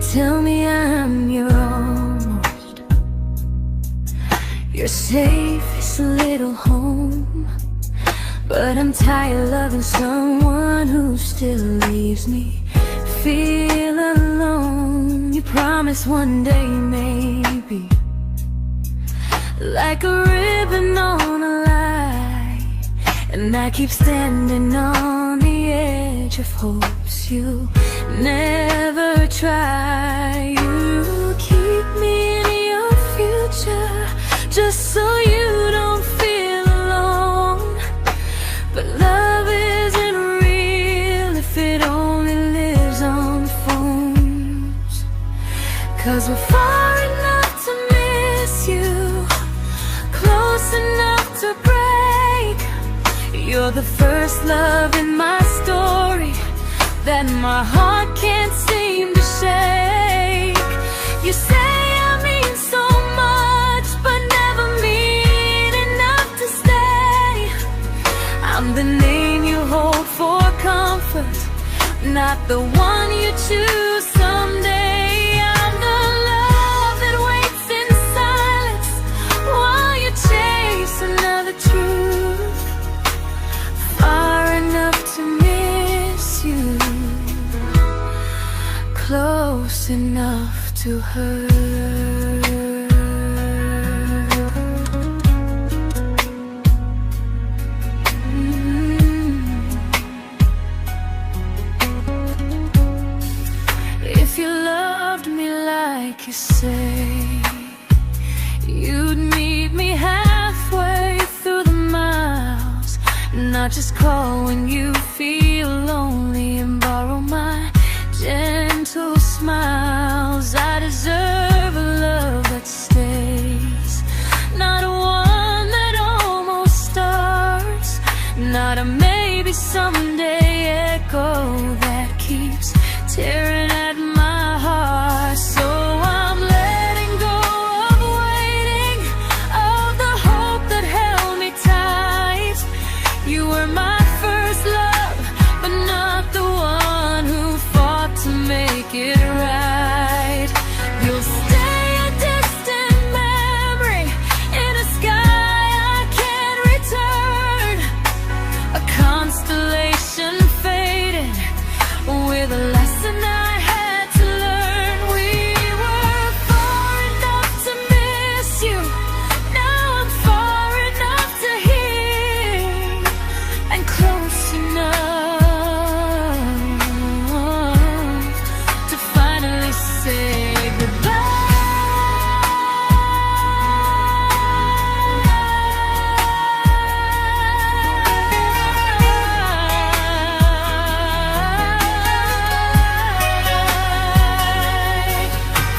tell me I'm your almost, your safest little home. But I'm tired loving someone who still leaves me feel alone. You promise one day maybe, like a ribbon on a line, and I keep standing on the edge of hopes you never try. You keep me in your future just so you don't feel alone. But love isn't real if it only lives on phones. 'Cause we're far enough to miss you, close enough to break. You're the first love in my story that my heart can't seem to shake. You say I mean so much, but never mean enough to stay. I'm the name you hold for comfort, not the one you choose someday. I'm the love that waits in silence while you chase another truth. Far enough to miss you, close enough to hurt. If you loved me like you say, you'd meet me halfway through the miles, not just call when you feel lonely and borrow my gentle smiles. I deserve a love that stays, not one that almost starts, not a maybe someday echo that keeps tearing at my heart. So I'm letting go of waiting, of the hope that held me tight. You were my first love, but not the one who fought to make it right. You'll stay a distant memory in a sky I can't return, a constellation faded with a lesson I had to learn. We were far enough to miss you, now I'm far enough to hear, and close enough to finally say goodbye.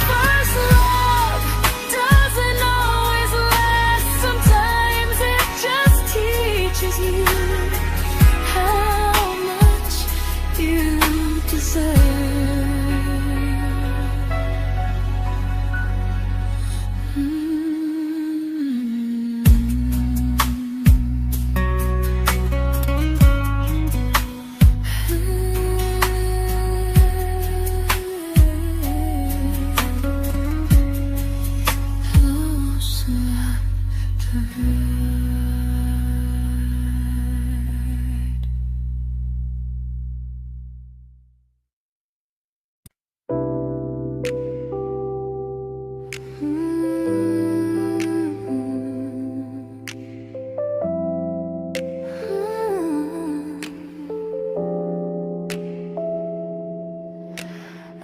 First love doesn't always last, sometimes it just teaches you how much you deserve. Close enough to hurt.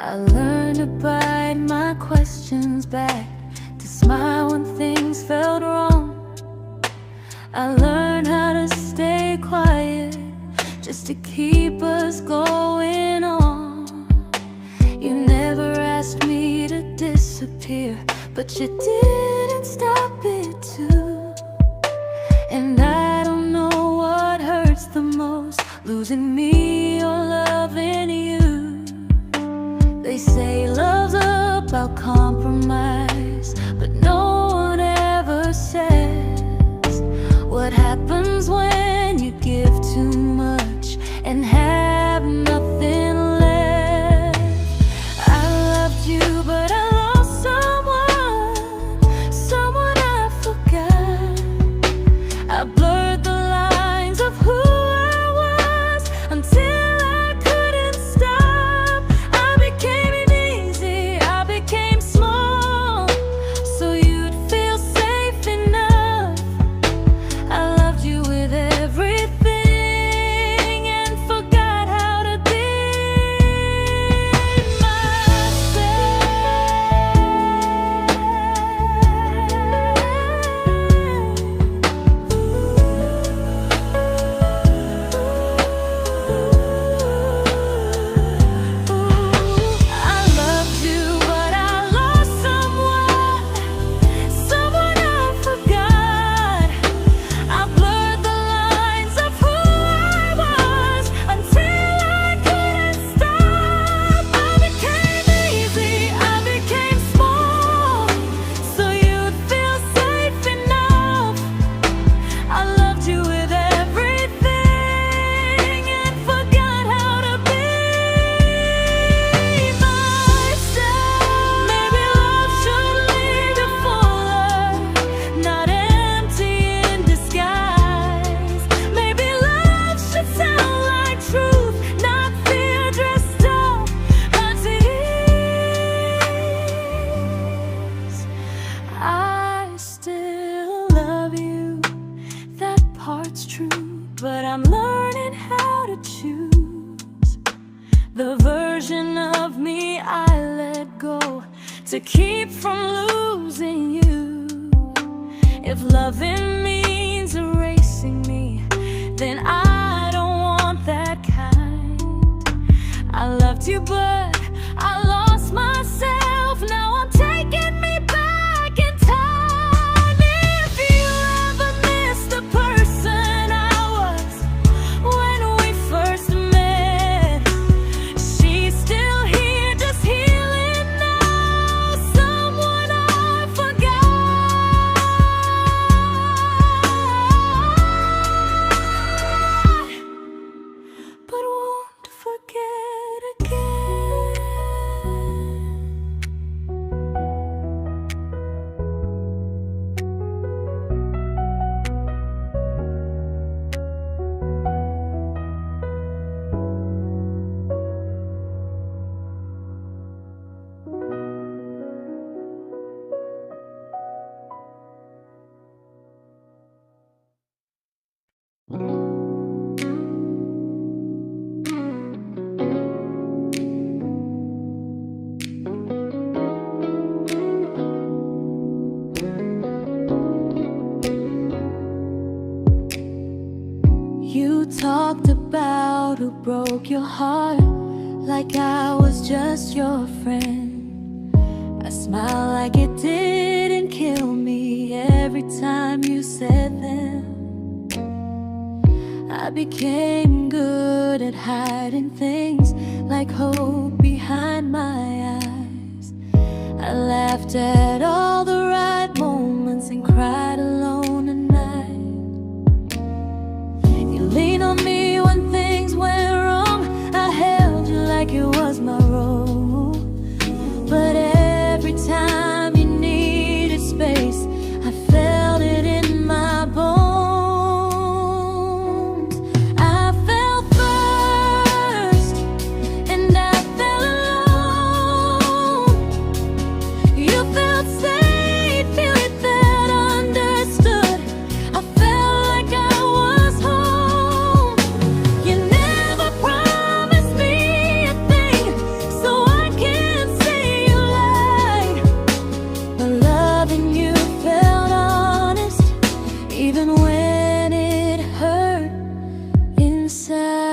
I learned to bite my questions back, to smile when things felt wrong. I learned how to stay quiet just to keep us going on. You never asked me to disappear, but you didn't stop it too. And I don't know what hurts the most, losing me or loving you. They say love's about compromise, but no one ever says what happens when you give too much and have nothing left. I loved you I'm learning how to choose the version of me I let go to keep from losing you. If loving means erasing me, then I don't want that kind. I loved you, but I lost myself. Now I'm taking me back in time. If you ever miss the person I was when we first met, she's still here, just healing now. Someone I forgot, but won't forget again. You talked about who broke your heart, like I was just your friend. I smiled like it didn't kill me every time you said them. I became good at hiding things like hope behind my eyes. I laughed at all the right moments and cried alone at night. You leaned on me when things went wrong. I held you like it was my role. But every time you needed space, I felt it in my bones. I fell first, and I fell alone. You felt safe, feeling that understood. I felt like I was home. You never promised me a thing, so I can't say you lied. But loving you felt honest, even when it hurt inside.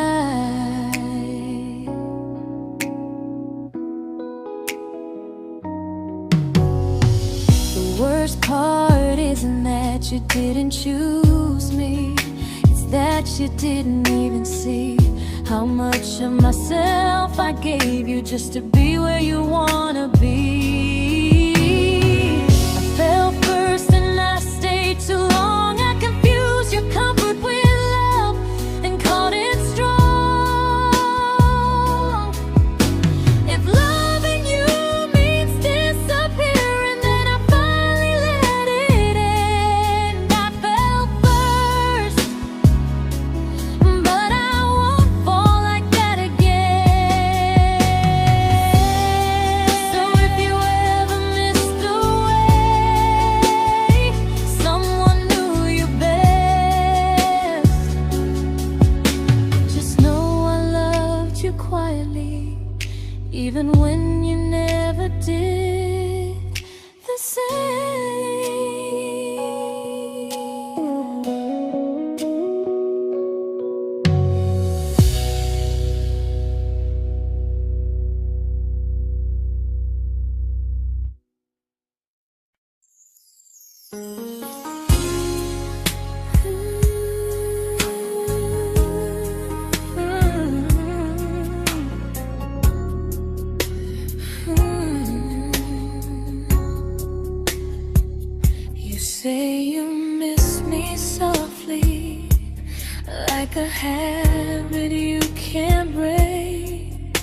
The worst part isn't that you didn't choose me, it's that you didn't even see how much of myself I gave you just to be where you wanna be. I fell first and I stayed too long. I confused your comfort with love and called it strong. If loving you means disappearing, then I finally let it end. I fell first, but I won't fall like that again. So if you ever missed the way someone knew you best, just know I loved you quietly, even when you never did the same. You say you miss me softly, like a habit you can't break.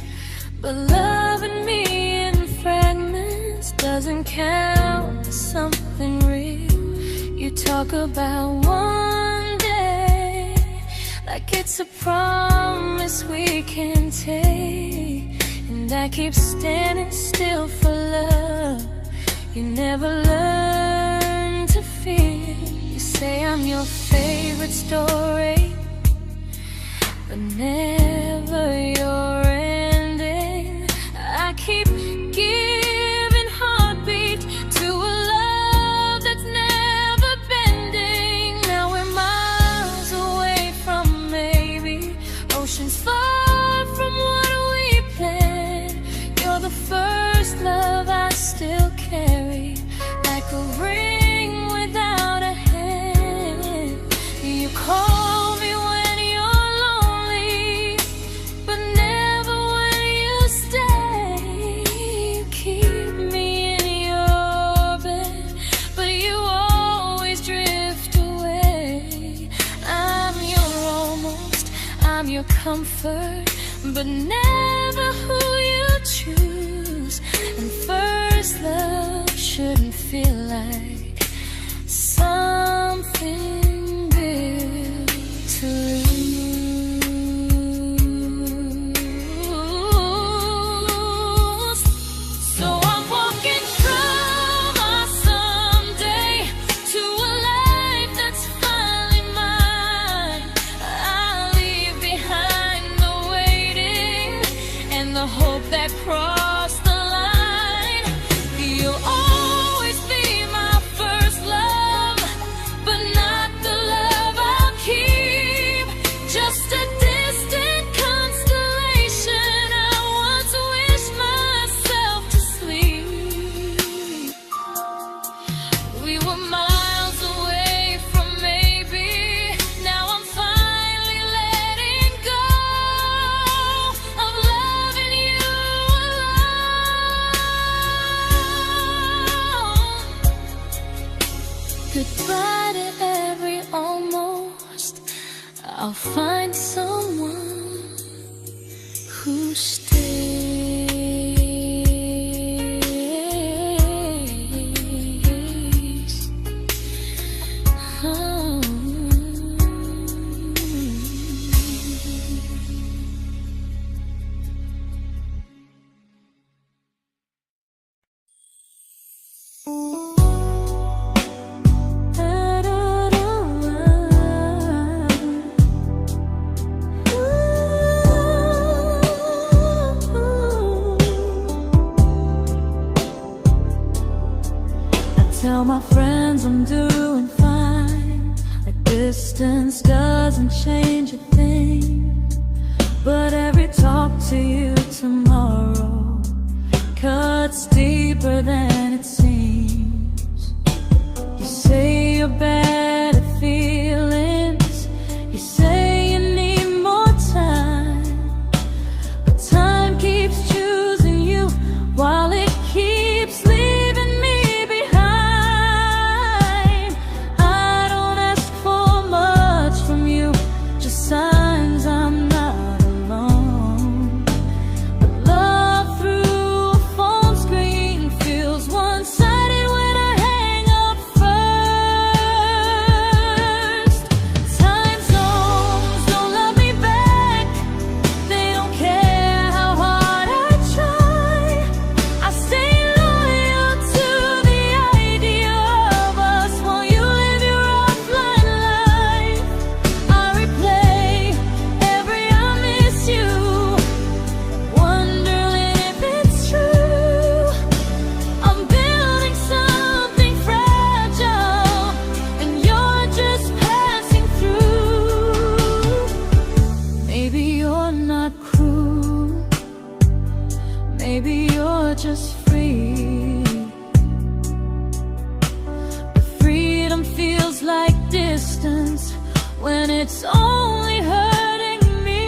But loving me in fragments doesn't count as something real. You talk about one day like it's a promise we can take, and I keep standing still for love. You never learn to feel. You say I'm your favorite story, but never your ending. I keep giving heartbeat to a love that's never bending. Now we're miles away from maybe, oceans far from what we planned. You're the first love I still carry, like a ring without a hand. You call me when you're lonely, but never when you stay. You keep me in your bed, but you always drift away. I'm your almost, I'm your comfort, but never who you choose. And first love shouldn't feel like something built to lose. So I'm walking through my someday to a life that's finally mine. I'll leave behind the waiting and the hope that crossed the line. You'll always be my first love, but not the love I'll keep. Just a distant constellation I once wished myself to sleep. We were miles away from maybe, now I'm finally letting go of loving you alone. Goodbye to every almost, I'll find someone who stays. Oh. Tell my friends I'm doing fine, like distance doesn't change a thing. But every talk to you tomorrow cuts deeper than it seems. You say you're bad at feelings, you say you need more time, but time keeps choosing you while it keeps leaving me behind. I don't ask for much from you, just signs I'm not alone. But love through a phone screen feels one-sided when I hang up first. Time zones don't love me back, they don't care how hard I try. I stay loyal to the idea of us while you live your offline life. I replay every I miss you, wondering if it's true. I'm building something fragile, and you're just passing through. Maybe you're not cruel, maybe you're just free. But freedom feels like distance when it's only hurting me.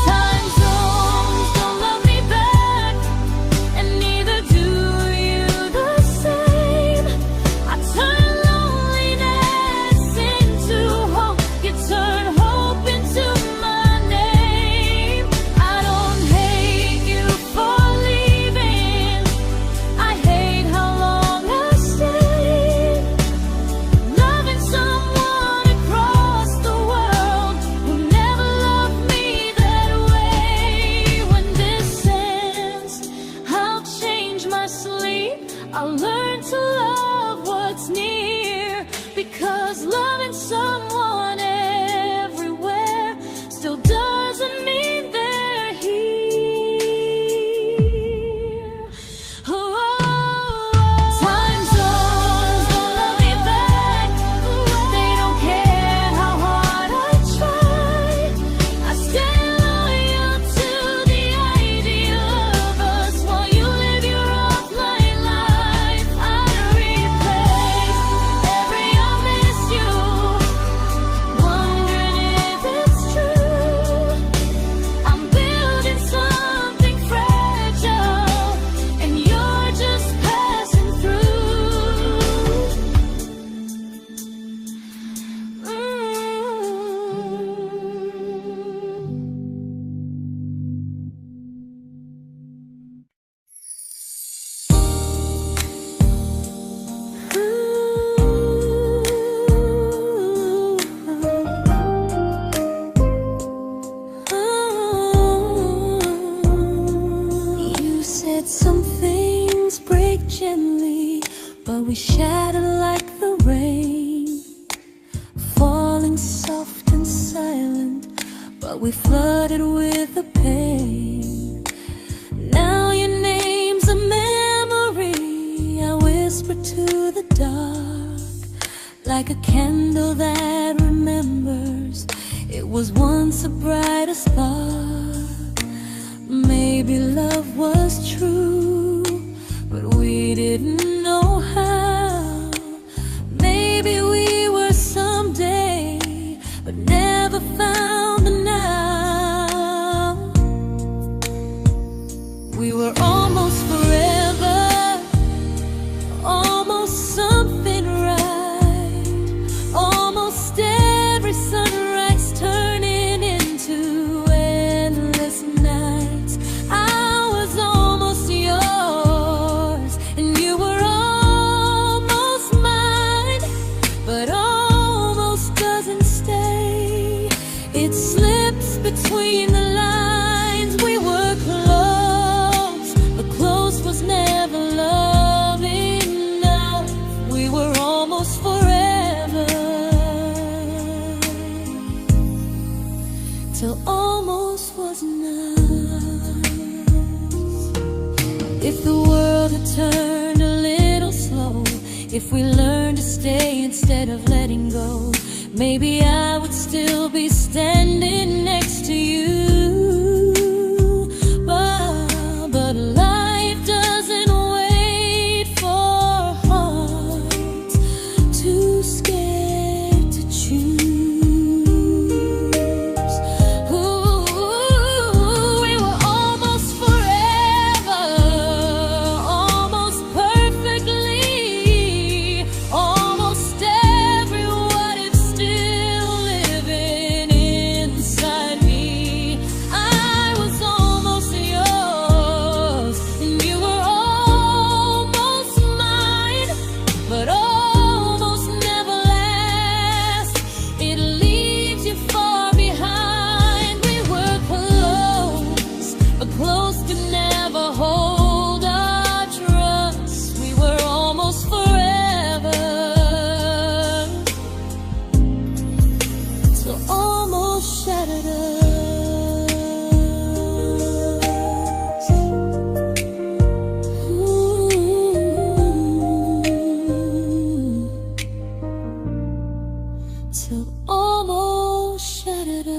Time zones don't love me back, and neither do you the same. I turn loneliness into hope, you turn hope into my name. I don't hate you for leaving, I hate how long I stayed. we shattered like the rain, falling soft and silent, but we flooded with the pain. Now your name's a memory I whisper to the dark, like a candle that remembers it was once a brighter spark. Maybe love was true, but we didn't know how. Maybe we were someday, but never found the now. We were almost forever, almost something right, almost every sunrise turning into endless nights. I was almost yours, and you were almost mine, but almost doesn't stay. It slips between the lines. We were close, but close was never love enough. We were almost forever, till almost was enough. If the world had turned a little slow, if we learned to stay instead of letting go, maybe I would still be standing next to you. But life doesn't wait for hearts too scared to choose. Ooh, we were almost forever, almost perfectly, almost every what if still living inside me. I was almost yours, and you were almost mine, but almost never lasts. It leaves you far behind. We were close, but close could never hold our trust. We were almost forever, till almost shattered us. Ooh, till almost shattered us.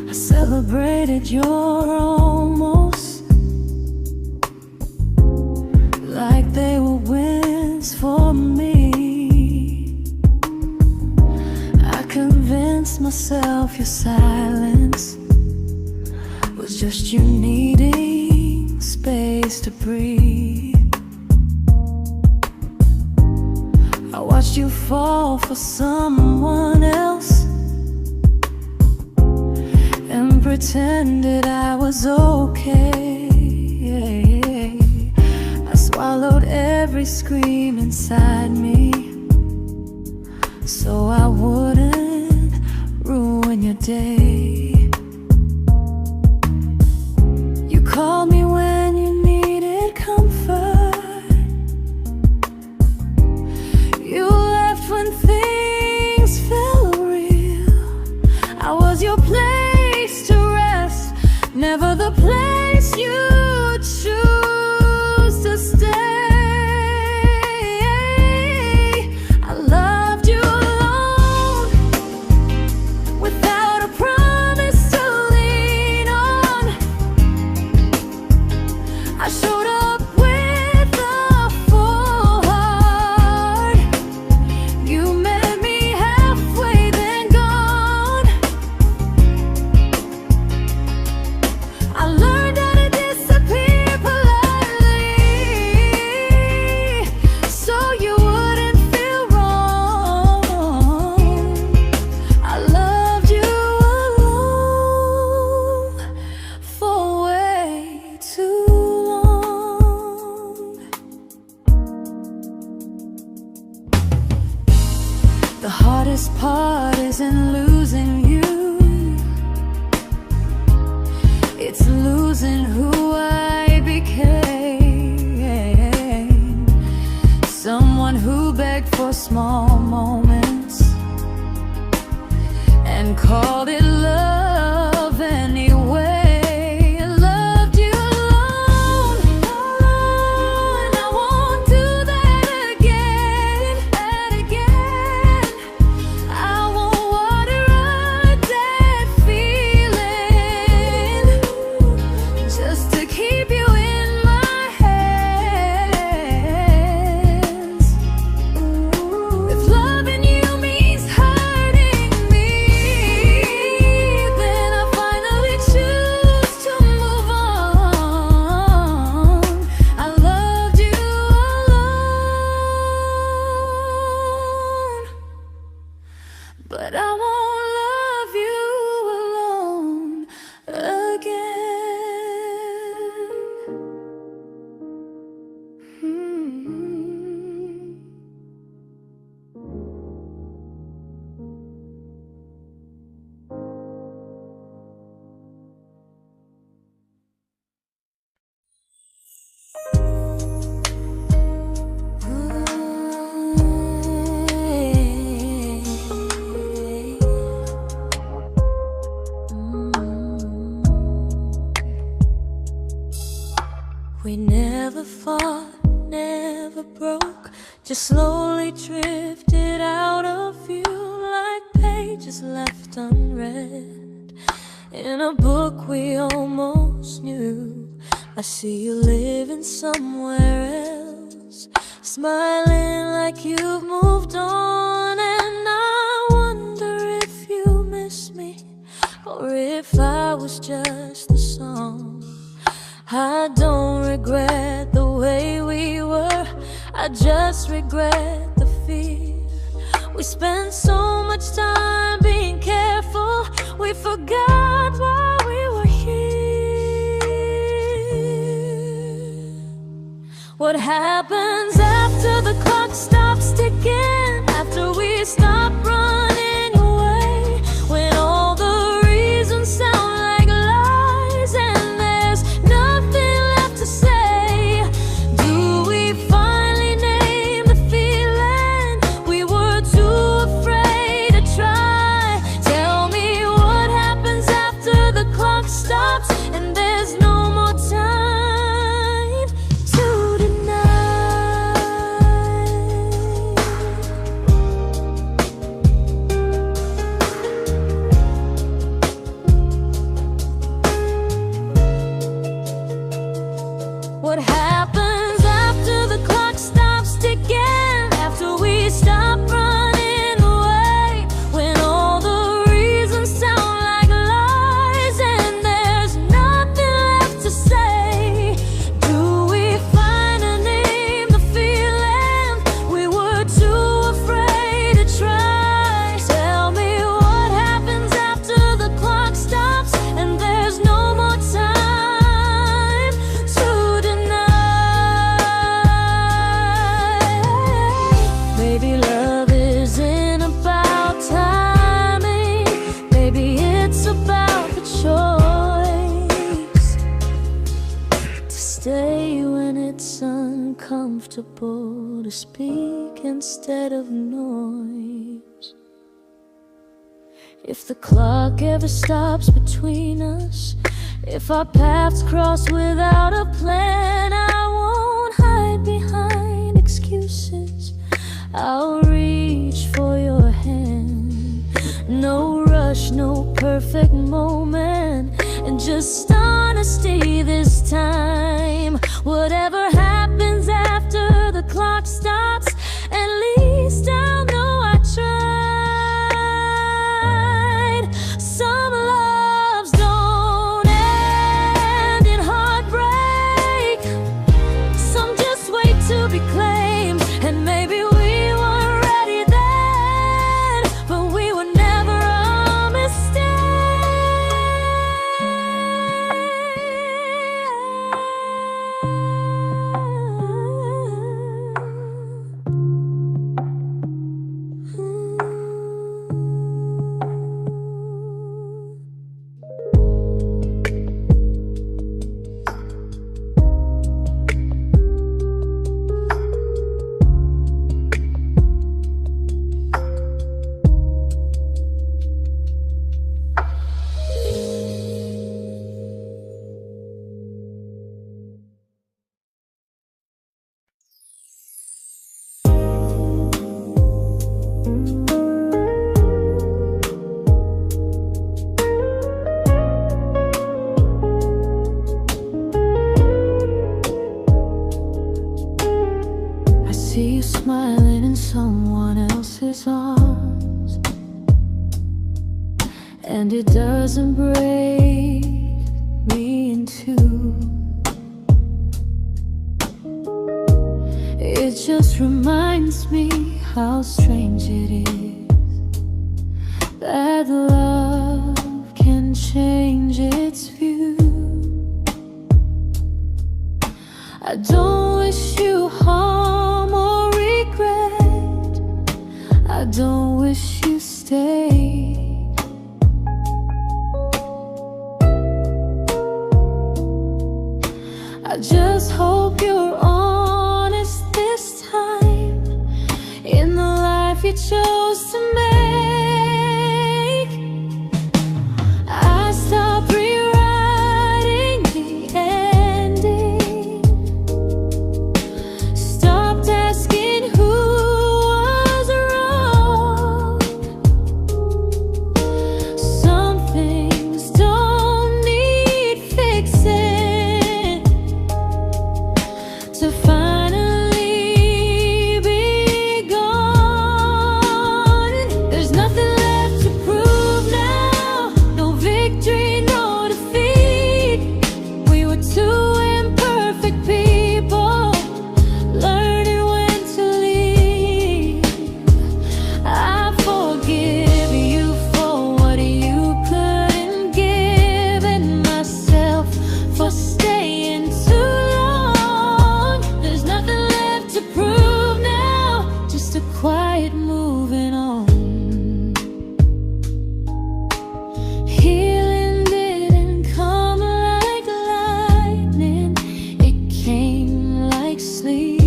I celebrated your almost like they were wins for me. I convinced myself your silence was just you needing space to breathe. I watched you fall for someone else and pretended I was okay. I swallowed every scream inside me so I wouldn't ruin your day. You called me when you needed comfort. You left when things felt real. I was your place to rest, never the place you choose to stay. I loved you alone, without a promise to lean on. I showed up with a full heart. You met me halfway, then gone. I learned how to disappear heart isn't losing you, it's losing who I became. Someone who begged for small moments and called it love anyway. Loved you alone, and I won't do that again, and again. I won't water a dead feeling just to keep you in my hands. If loving you means hurting me, then I finally choose to move on. I loved you alone, but I won't love you alone again. We never fought, never broke, just slowly drifted out of view like pages left unread in a book we almost knew. I see you living somewhere else, smiling like you've moved on, and I wonder if you miss me or if I was just a song. I don't regret the way we were, I just regret the fear. We spent so much time being careful, we forgot why we were here. What happens after the clock stops ticking, after we stop running away, when all the reasons sound like lies and there's nothing left to say? Do we finally name the feeling we were too afraid to try? Tell me what happens after the clock stops and there's no more time to deny. What happens after the clock stops ticking, after we stop running away, when all the reasons sound like lies and there's nothing left to say? Do we finally name the feeling we were too afraid to try? Tell me what happens after the clock stops and there's no more time to deny. Maybe love isn't about timing, maybe it's about the choice to stay when it's uncomfortable, to speak instead of noise. If the clock ever stops between us, if our paths cross without a plan, I won't hide behind excuses, I'll reach for your hand. No rush, no perfect moment, and just honesty this time. Whatever happens after the clock stops, at least I'll know I tried. Some loves don't end in heartbreak, some just wait to be claimed, and maybe we weren't ready then, but we were never a mistake. and it doesn't break me in two. It just reminds me how strange it is that love can change its view. I don't wish you harm or regret. I don't wish you stay. I just hope you're honest this time in the life you chose to make. I stopped rewriting the ending, stopped asking who was wrong. Some things don't need fixing to finally be gone. There's nothing left to prove now, no victory, no defeat. We were two imperfect people, learning when to leave. I forgive you for what you couldn't give, and myself for staying too long. There's nothing left to prove now, just a quiet moving on. Healing didn't come like lightning, it came like sleep.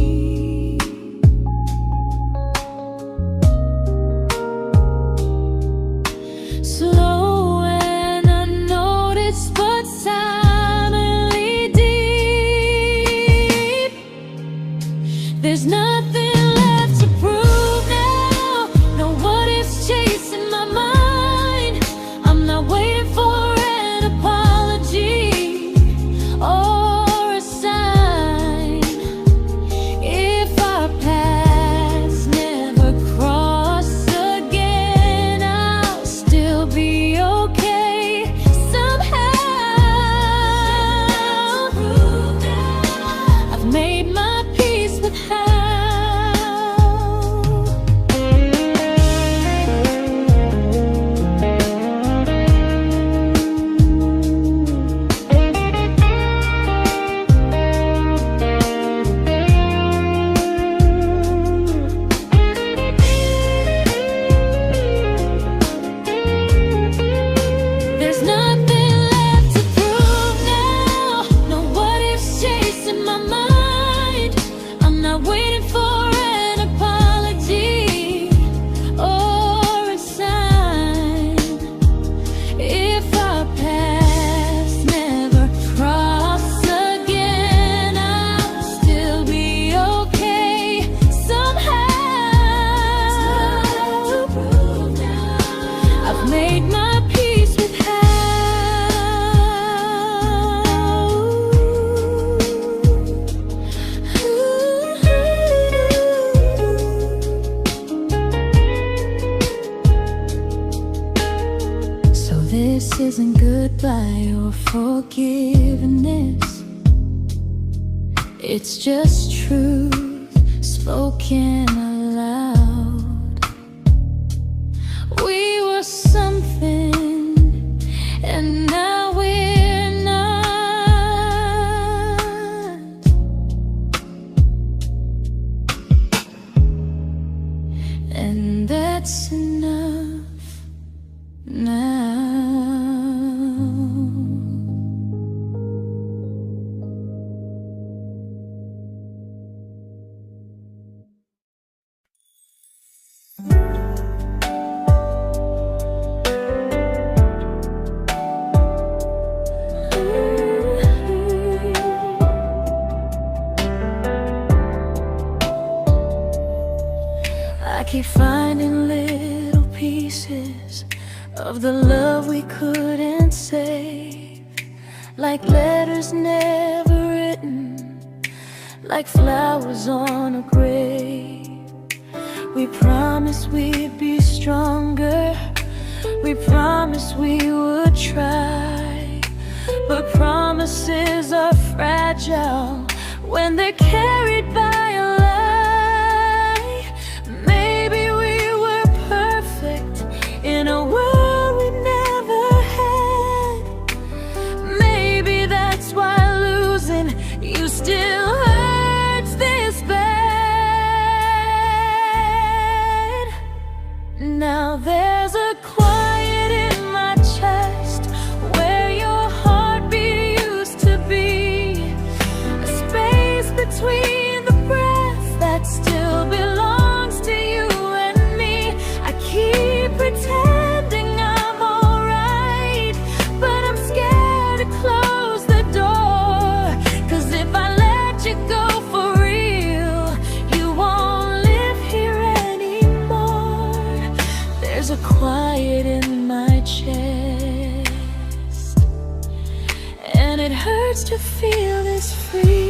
Slow and unnoticed, but silently deep. There's nothing left to prove now, no what ifs chasing my mind. I'm not waiting for an apology or a sign. If our paths never cross again, I'll still be okay somehow. I've made my peace with how. There's nothing left to prove now, no what ifs chasing my mind. I'm not waiting for an apology or a sign. If our paths never cross again, I'll still be okay somehow. I've made my peace with how. So this isn't goodbye or forgiveness, it's just truth spoken aloud. We were something, and now we're not. And that's enough now. I keep finding little pieces of the love we couldn't save, like letters never written, like flowers on a grave. We promised we'd be stronger, We promised we would try, but promises are fragile when they're carried by a lie. Maybe we were perfect in a world we never had. Maybe that's why losing you still hurts this bad. Now there's a quiet in my chest where your heartbeat used to be, a space between the breath that still belongs to you and me. I keep pretending I'm alright, but I'm scared to close the door. 'Cause if I let you go for real, you won't live here anymore. There's a quiet in my chest, and it hurts to feel this free.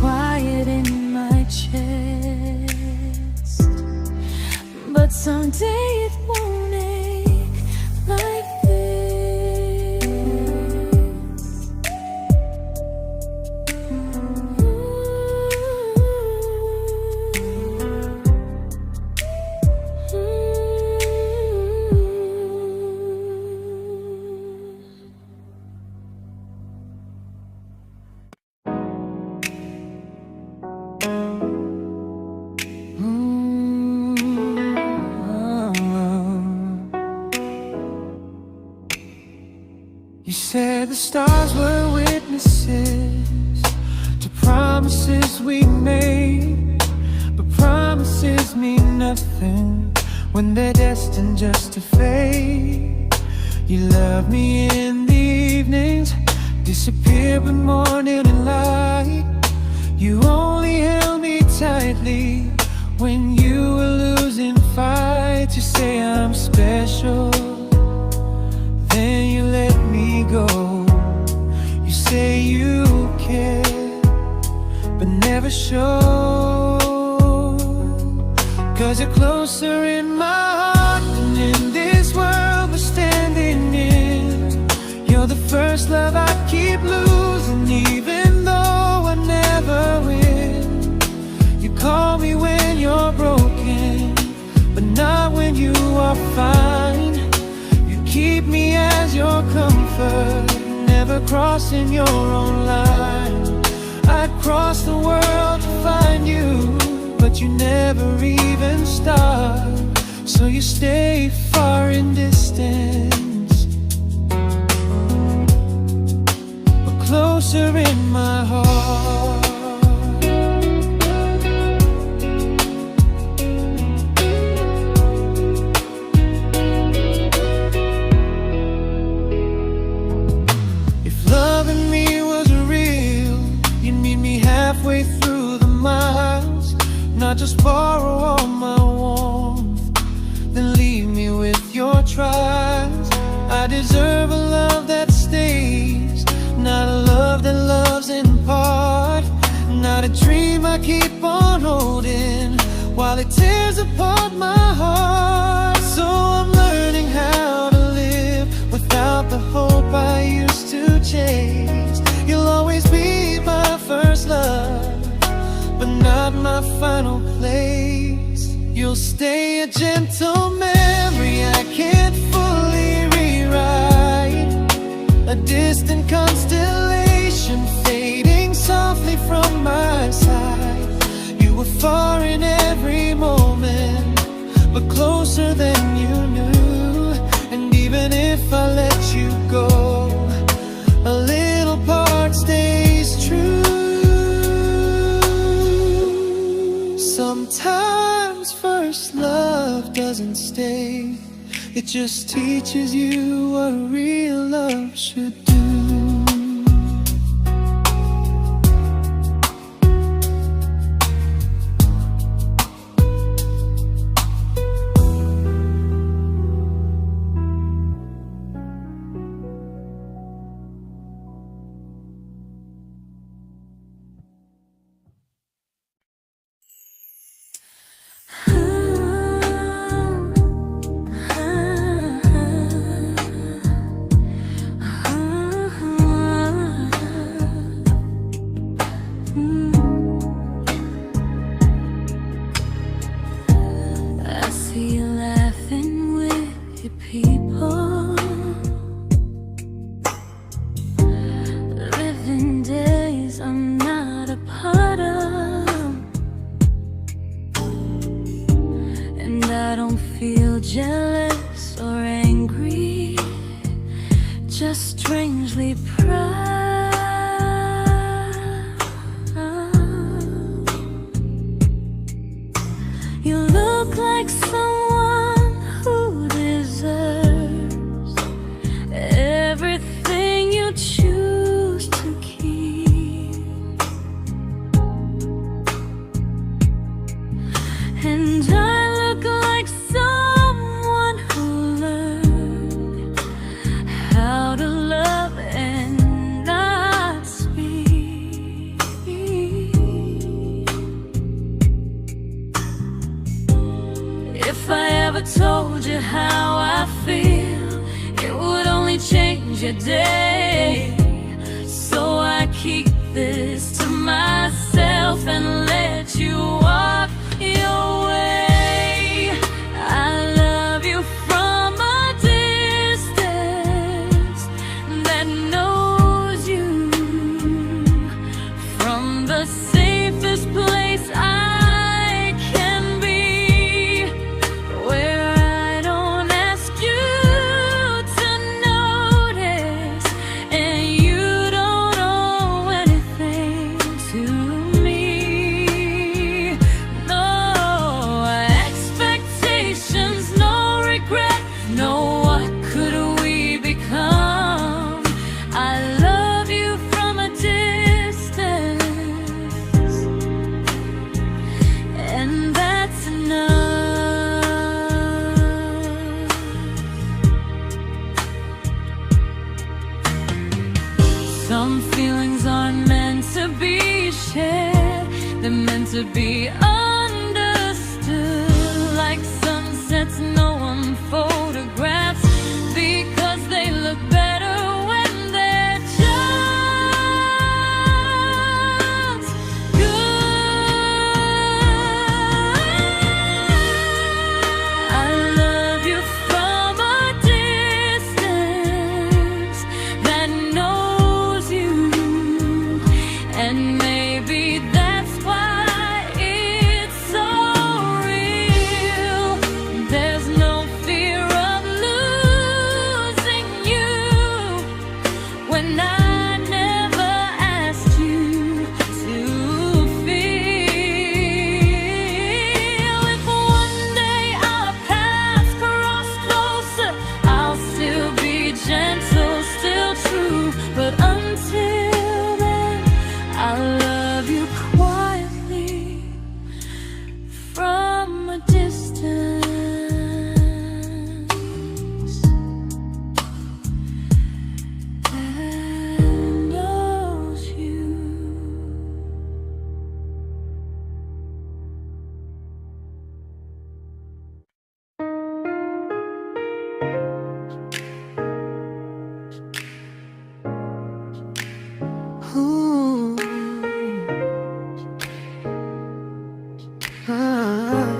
Quiet in my chest, but someday it won't ache like this. You said the stars were witnesses to promises we made, but promises mean nothing when they're destined just to fade. You love me in the evenings, disappear when morning and light. You only held me tightly when you were losing fights. You say I'm special, then you let me go. You say you care, but never show. 'Cause you're closer in my heart than in this world we're standing in. You're the first love I keep losing, even though I never win. You call me when you're broken, but not when you are fine. Keep me as your comfort, never crossing your own line. I'd cross the world to find you, but you never even start. So you stay far in distance, but closer in my heart. Halfway through the miles, not just borrow all my warmth, then leave me with your trials. I deserve a love that stays, not a love that loves in part. Not a dream I keep on holding while it tears apart my heart. So I'm learning how to live without the hope I used to chase. You'll always be my first love, but not my final place. You'll stay a gentle memory distant constellation fading softly from my side. You were far in every moment, but closer than you knew. And even if I let you go, a little part stays true. Sometimes first love doesn't stay, it just teaches you what real love should do. Jealous or angry, just strangely proud. You look like someone who deserves everything you choose to keep. And I look like someone who learned how to love and not speak. If I ever told you how I feel, it would only change your day. So I keep this to myself and let you walk your way. I love you from a distance that knows you, from the safest place I can be, where I don't ask you to notice and you don't owe anything to me. No expectations, no regret, no what could we become. I love you from a distance, and that's enough. Some feelings aren't meant to be shared, they're meant to be understood. Like sunsets no one photographs, because they look better when they're just good. I love you from a distance that knows you, and maybe that's why it's so real. There's no fear of losing you when I never asked you to feel. If one day our paths cross closer, I'll still be gentle, still true. But until then, I love you quietly from a distance that knows you. Ooh. Ah.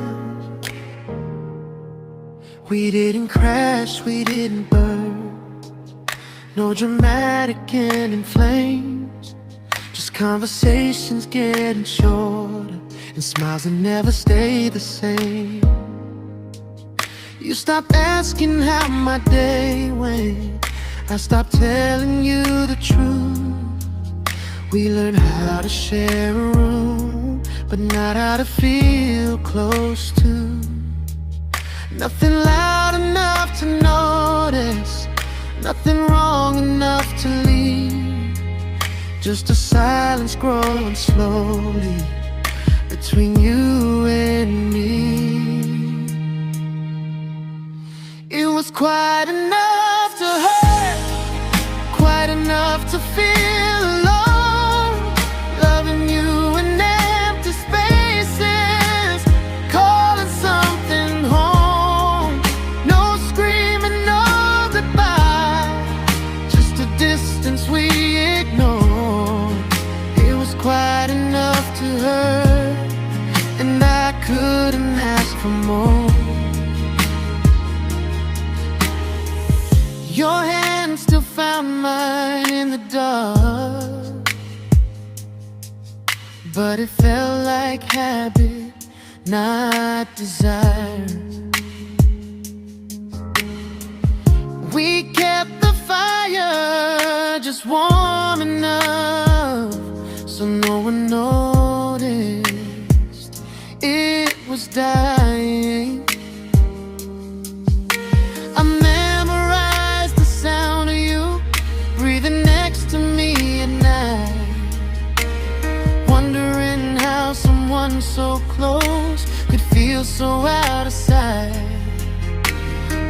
We didn't crash, we didn't burn. No dramatic ending flames, just conversations getting shorter, and smiles that never stay the same. You stopped asking how my day went, I stopped telling you the truth. We learned how to share a room, but not how to feel close to. Nothing loud enough to notice, nothing wrong enough to leave. Just a silence growing slowly between you and me. It was quite enough to hurt, quite enough to feel alone. Loving you in empty spaces, calling something home. No screaming, no goodbye, just a distance we ignored. It was quite enough to hurt, and I couldn't ask for more. Your hand still found mine in the dark, but it felt like habit, not desire. We kept the fire just warm enough so no one noticed it was dying. I memorized the sound of you breathing next to me at night, wondering how someone so close could feel so out of sight.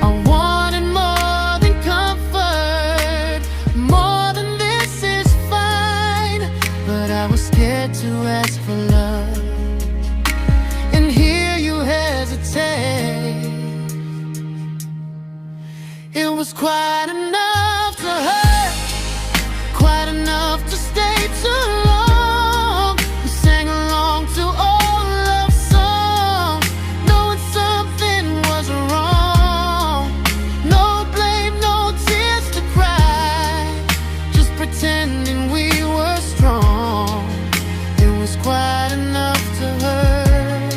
I wanted more than comfort, more than this is fine, but I was scared to ask for love, and here you hesitate. It was quite enough to hurt, quite enough to stay too long. We sang along to old love songs, knowing something was wrong. No blame, no tears to cry, just pretending we were strong. It was quite enough to hurt,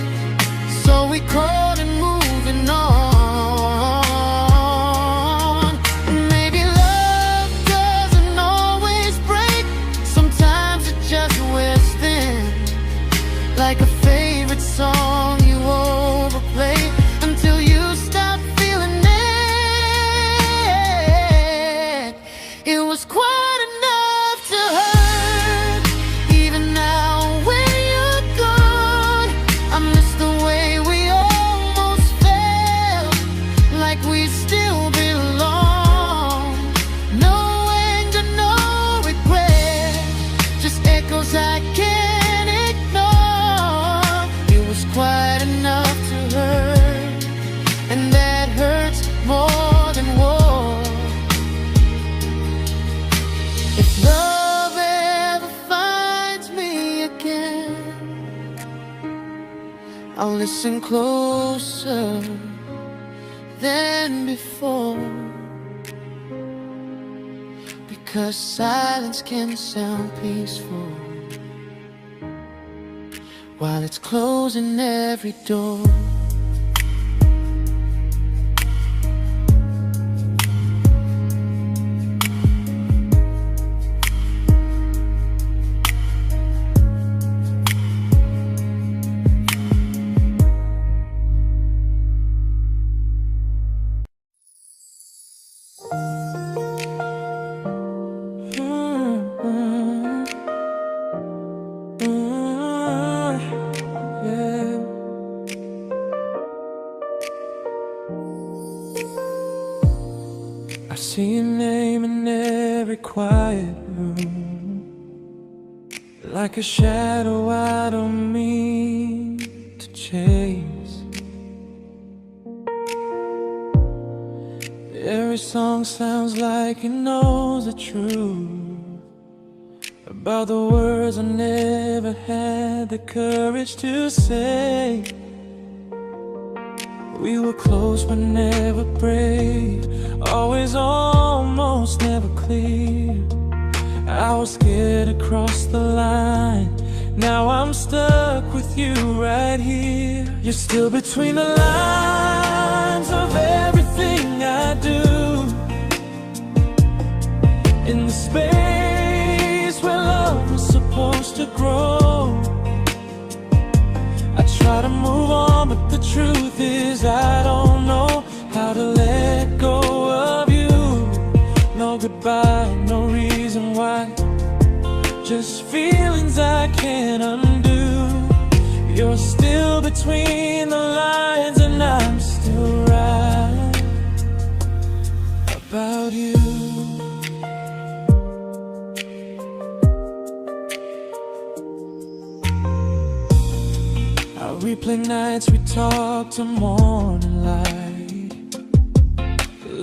so we called and moving on. Maybe love doesn't always break, sometimes it just wears thin, like a favorite song you overplay until you stop feeling it. It was quite enough to hurt, even now when you're gone. I miss the way we almost felt, like we still belong. No anger, no regret, just echoes I can't ignore. It was quite enough to hurt, and that hurts more than war. If love ever finds me again, I'll listen closer than before, because silence can sound peaceful while it's closing every door. Yeah. I see your name in every quiet room, like a shadow I don't mean to chase. Every song sounds like it knows the truth about the words I never had the courage to say. We were close but never brave, always almost, never close. clear. I was scared to cross the line. Now I'm stuck with you right here. You're still between the lines of everything I do. In the space where love was supposed to grow. I try to move on, but the truth is I don't know how to let go of you. No goodbye, no reason why. Just feelings I can't undo. You're still between the lines, and I'm still right about you. I replay nights we talk to morning light,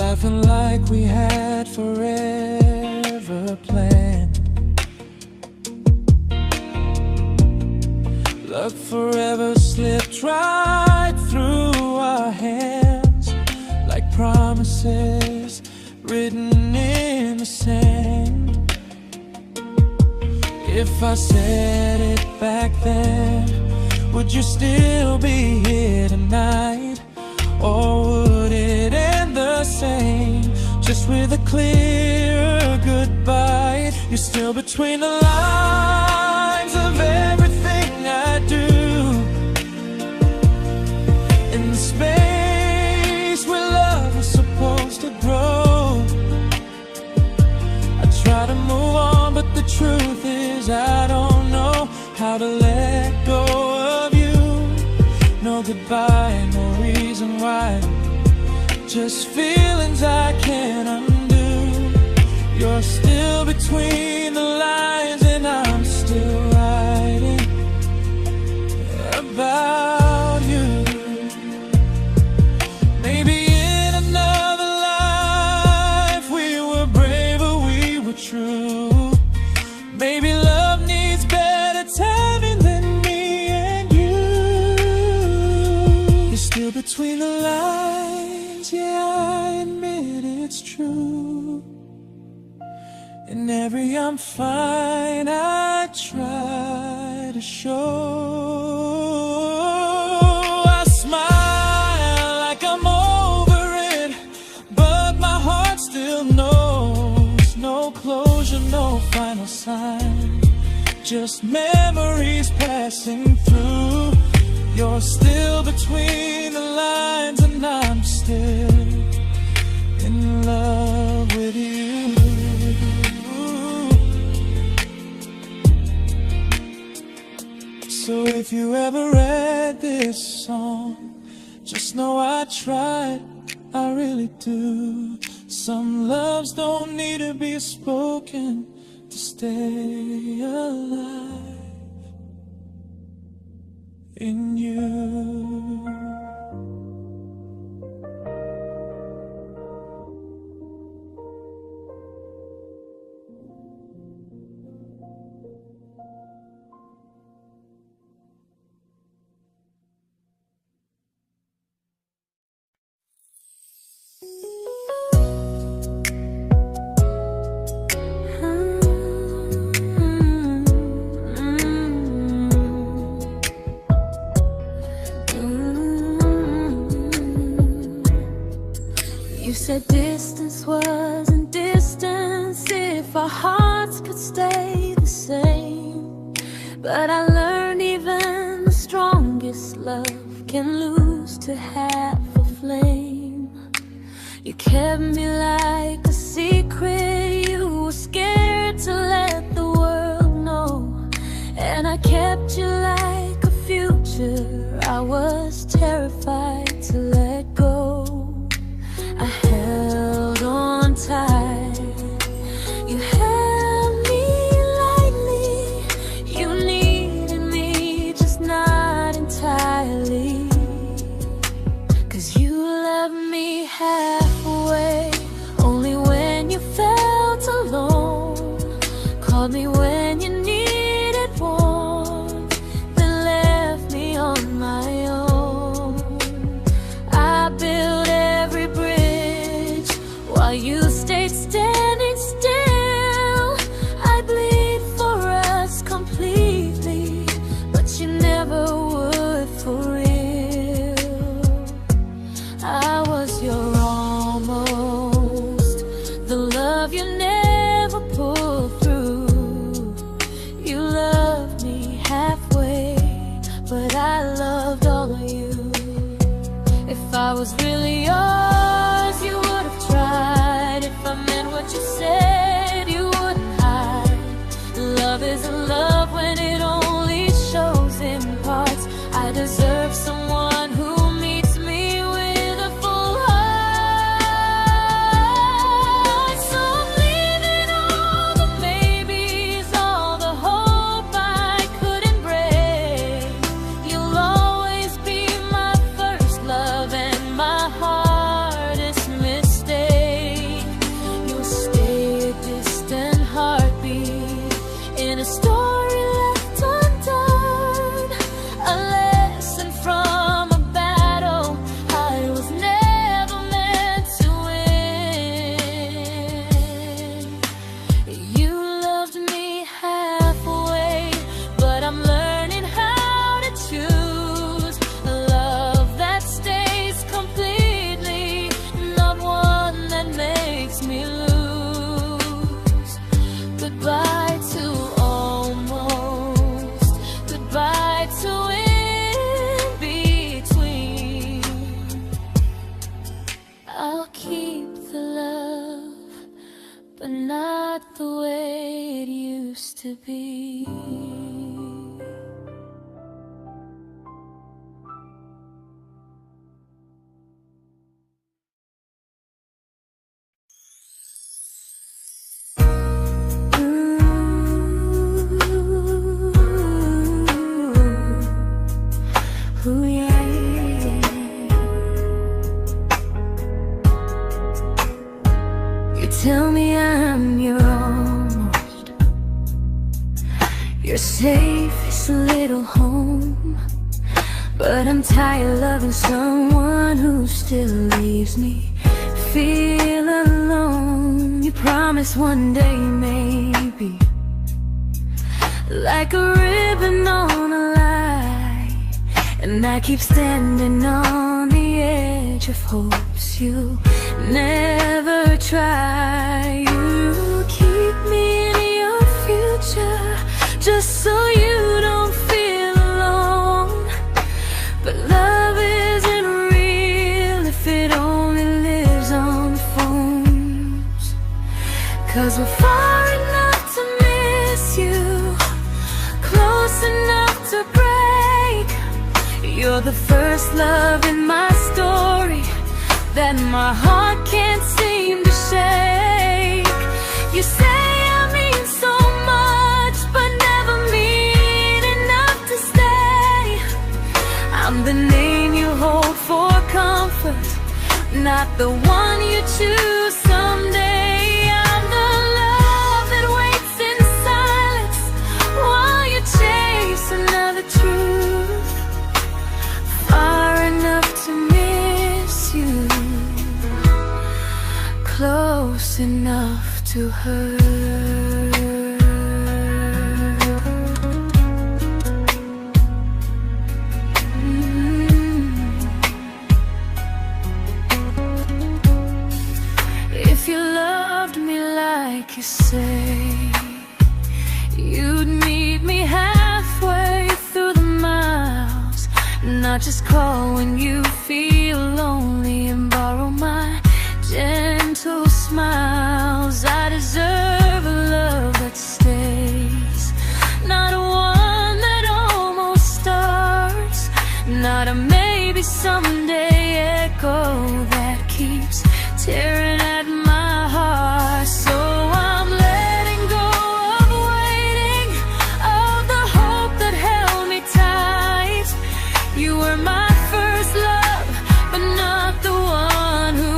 laughing like we had forever planned. Luck forever slipped right through our hands, like promises written in the sand. If I said it back then, would you still be here tonight? Or would it end the same, just with a clearer goodbye? You're still between the lines of everything I do. In the space where love was supposed to grow. I try to move on, but the truth is I don't know how to let go of you. No goodbye, no reason why. Just feelings I can't undo. You're still between the lines, and I'm still writing about you. Maybe in another life we were braver, we were true. Maybe love needs better timing than me and you. You're still between the lines, yeah, I admit it's true. In every I'm fine I try to show. I smile like I'm over it, but my heart still knows. No closure, no final sign, just memories passing through. You're still between the lines, and I'm still in love with you. So if you ever read this song, just know I tried, I really do. Some loves don't need to be spoken to stay alive in you. You said distance wasn't distance if our hearts could stay the same. But I learned even the strongest love can lose to half a flame. You kept me like a secret, you were scared to let the world know. And I kept you like a future, I was terrified to let go. I held on tight, you held me lightly. You needed me, just not entirely. 'Cause you loved me halfway, only when you felt alone. Called me when you needed warmth, then left me on my own. I built every bridge while you stayed standing still. love you never pulled through. You loved me halfway, but I loved all of you. If I was really yours, you would have tried. If I meant what you said, you wouldn't hide. Love isn't love when it only shows in parts. I deserve someone who meets me with a full heart. So I'm leaving all the maybes, all the hope I couldn't break. You'll always be my first love and my hardest mistake. You'll stay a distant heartbeat in a story left undone, a lesson from a battle I was never meant to win. You loved me halfway, but I'm learning how to choose a love that stays completely, not one that makes me lose. Goodbye to almost, goodbye to in between. I'll keep the love, but not the way it used to be. Ooh, yeah, yeah. You tell me I'm your almost, your safest little home, but I'm tired loving someone who still leaves me feel alone. You promise one day maybe, like a ribbon on a line, and I keep standing on the edge of hopes you never try. You keep me in your future just so you don't feel alone. But love isn't real if it only lives on the phones. 'Cause we're far enough to miss you, close enough to break. You're the first love in my story that my heart can't seem to shake. You say I mean so much, but never mean enough to stay. I'm the name you hold for comfort, not the one you choose someday. I'm the love that waits in silence while you chase another truth. Far enough to miss you, close enough to hurt. If you loved me like you say, you'd meet me halfway through the miles, not just call when you feel lonely and borrow my gentle smiles. I deserve a love that stays, not one that almost starts, not a maybe someday echo that keeps tearing at my heart. So I'm letting go of waiting, of the hope that held me tight. You were my first love, but not the one who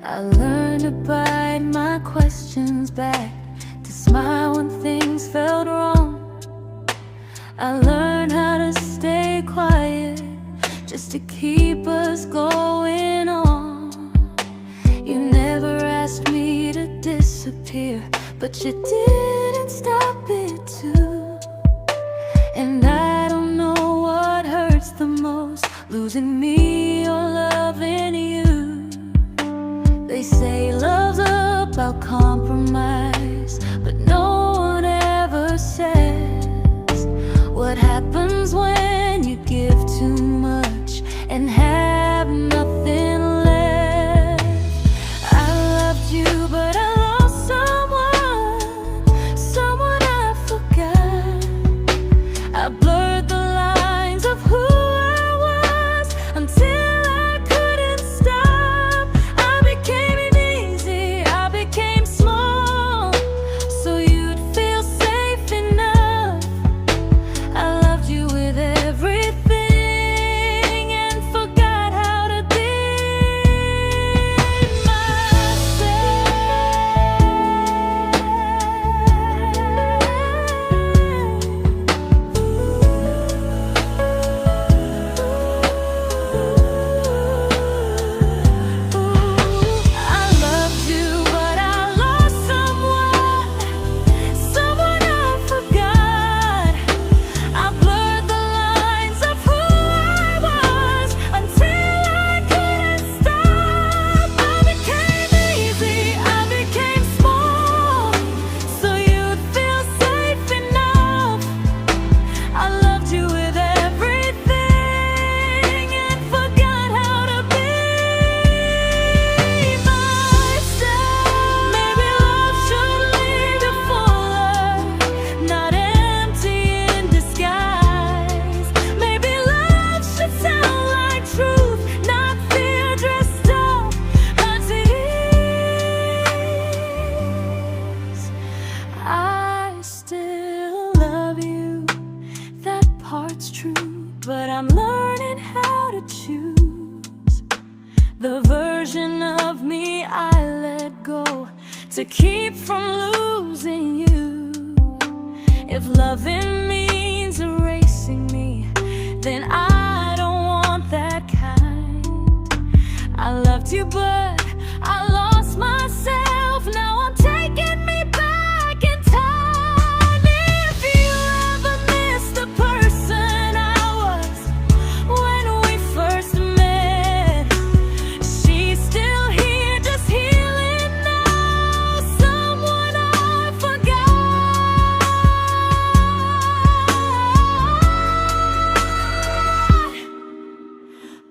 I learned to bite my questions back, to smile when things felt wrong. I learned how to stay quiet, just to keep us going on. You never asked me to disappear, but you didn't stop it too. And I don't know what hurts the most, losing me or loving you. They say love's about compromise, but no one ever says what happens when you give too much and have nothing left. I loved you, but I lost someone I forgot. I blurred the lines of who I was until I couldn't stop. I became easy, I became small, so you'd feel safe enough. I loved you with everything and forgot how to be I loved you, but I lost someone I forgot. I blurred the lines of who I was until I couldn't stop. I became easy, I became small, so you'd feel safe enough. I loved you with everything and forgot how to be myself. Maybe love should leave you fuller, not empty in disguise. Maybe love should sound like truth, not fear dressed up as ease. I still love you, that part's true, but I'm learning how to choose the version of me I let go to keep from losing you. If loving means erasing me, then I don't want that kind. I loved you, but I lost myself. Now I'm taking me back in time. If you ever missed the person I was when we first met, she's still here, just healing now. Someone I forgot,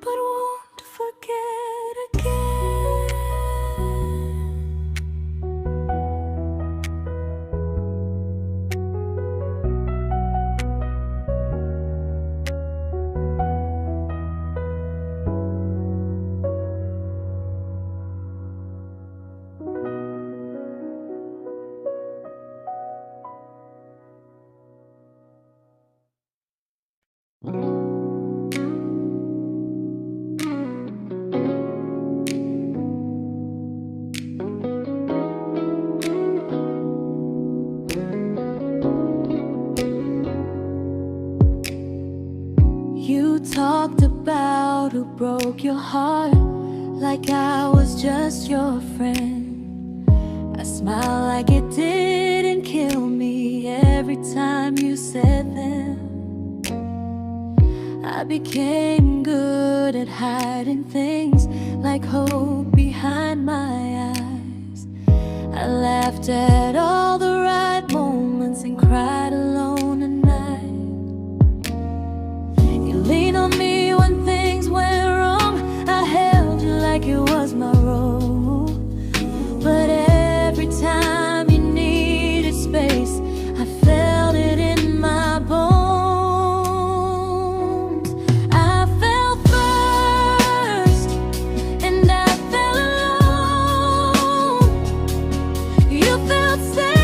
but won't forget again. You talked about who broke your heart, like I was just your friend. I smile like it didn't kill me every time you said them. I became good at hiding things like hope behind my eyes. I laughed at all the right moments and cried alone at night. You leaned on me when things went wrong. I held you like it was my role. But every time you needed space, I felt it in my bones. I fell first, and I fell alone. You felt safe.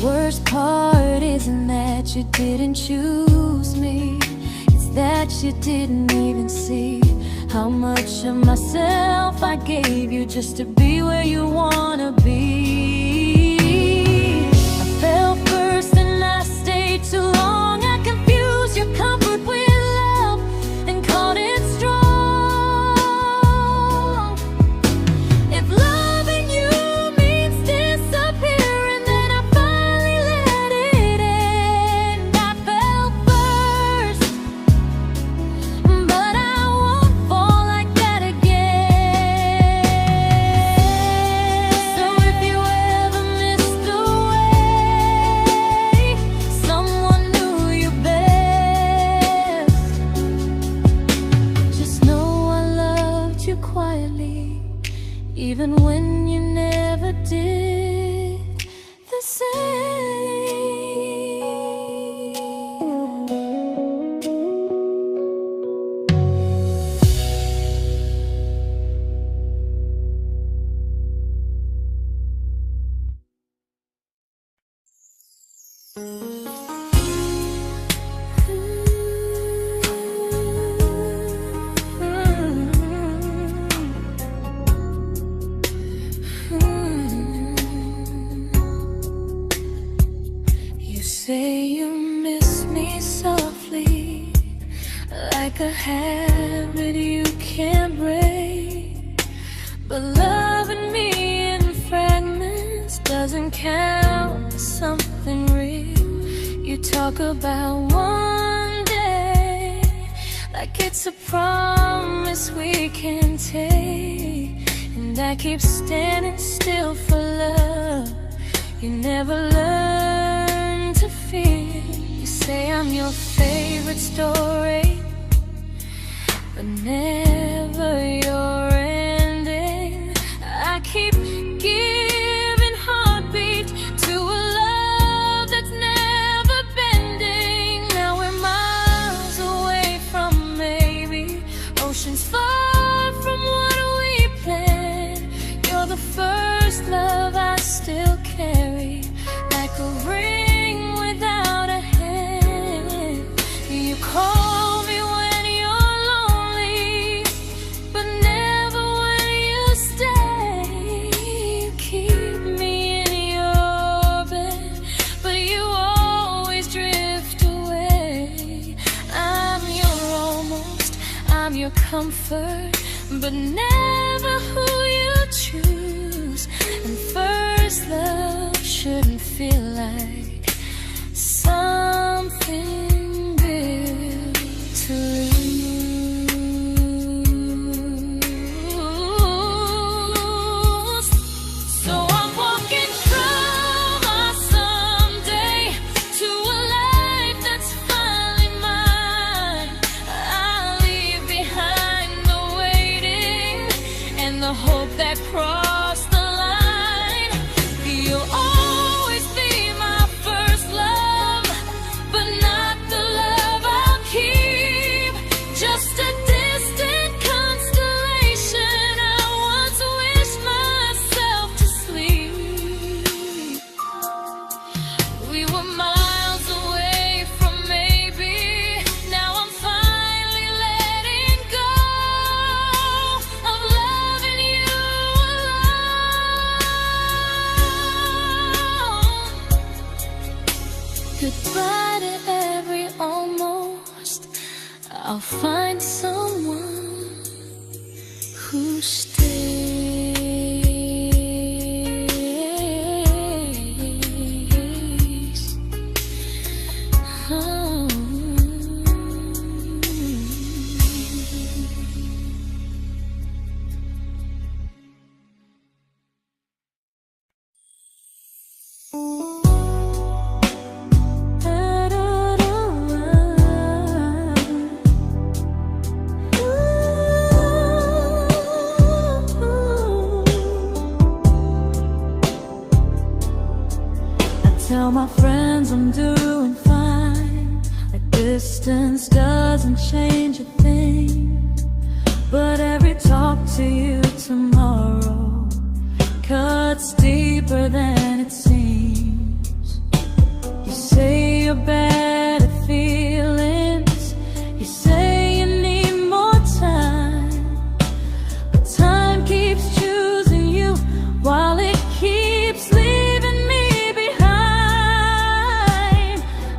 worst part isn't that you didn't choose me, it's that you didn't even see how much of myself I gave you just to be where you wanna be. I fell first and I stayed too long. I confused your comfort with love and called it strong. If loving you means disappearing, then I finally let it end. I fell first, but I won't fall like that again. So if you ever missed the way someone knew you best, just know I loved you quietly, even when you never did the same. You say you miss me softly, like a habit you can't break. But loving me in fragments doesn't count as something real. You talk about one day like it's a promise we can take, and I keep standing still for love. You never learn to feel. You say I'm your favorite story, but never your ending. I keep giving heartbeat to a love that's never bending. Now we're miles away from maybe oceans far from what we planned. You're the first love I still carry, like a ring without a hand. You call me when you're lonely, but never when you stay. You keep me in your bed, but you always drift away. I'm your almost, I'm your comfort, but never who you choose. And first love shouldn't feel like something built to lose. So I'm walking through my someday to a life that's finally mine. I'll leave behind the waiting and the hope that crossed the line. You'll always be my first love, but not the love I'll keep. Just a distant constellation I once wished myself to sleep. We were miles away from maybe. Now I'm finally letting go of loving you alone. Goodbye to every almost. I'll find someone who stays. Oh. Tell my friends I'm doing fine, like distance doesn't change a thing. But every talk to you tomorrow cuts deeper than it seems. your better feelings. You say you need more time, but time keeps choosing you while it keeps leaving me behind.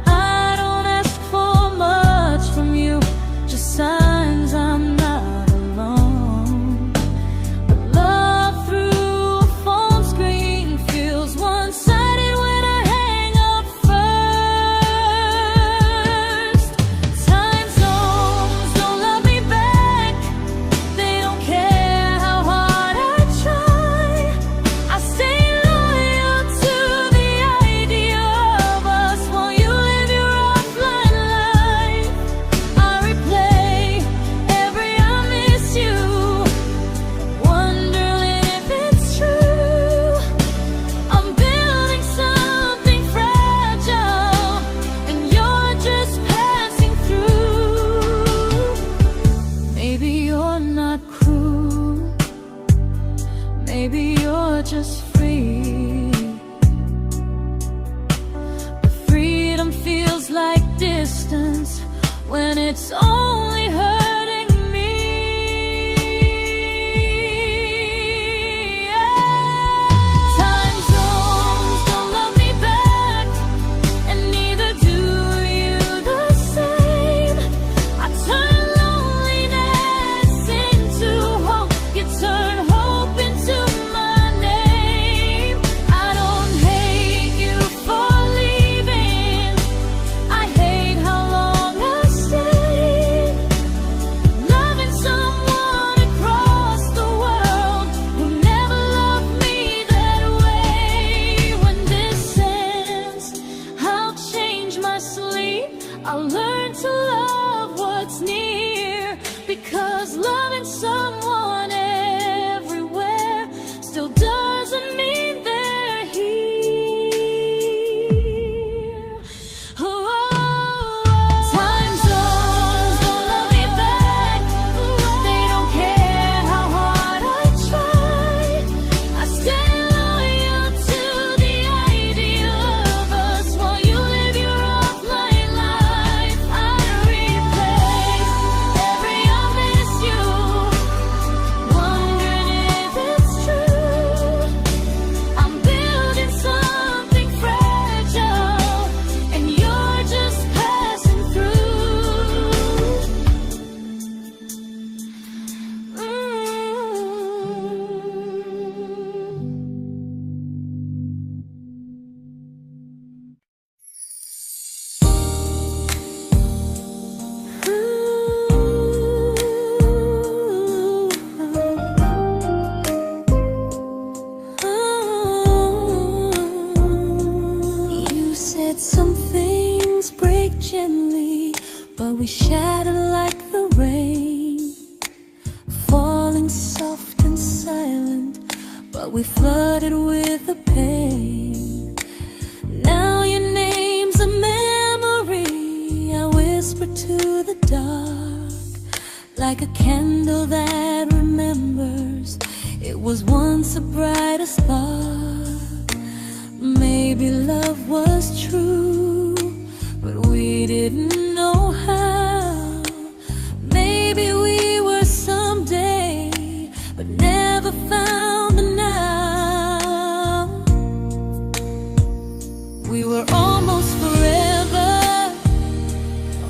I don't ask for much from you, just signs I'm not alone. But love through a phone screen feels one-sided when I hang up first. Time zones don't love me back. They don't care how hard I try. I stay loyal to the idea of us while you live your offline life. I replay every I miss you, wondering if it's true. I'm building something fragile, and you're just passing through. Maybe you're not cruel, maybe you're just free. But freedom feels like distance when it's only hurting me. Time zones don't love me back, and neither do you the same. I turn loneliness into hope. You turn hope into my name. I don't hate you for leaving. I hate how long I stayed. Loving someone across the world who never loved me that way. When this ends, I'll change my sleep. I'll learn to love what's near, because loving someone everywhere still doesn't mean they're here. Time zones don't love me back. They don't care how hard I try. I stay loyal to the idea of us while you live your offline life. I replay every I miss you, wondering if it's true. I'm building something fragile, and you're just passing through. You said some things break gently, but we shatter like the rain, falling soft and silent, but we flooded with the pain. Now your name's a memory I whisper to the dark, like a candle that remembers it was once a brighter spark. Maybe love was true, but we didn't know how. Maybe we were someday, but never found the now. We were almost forever,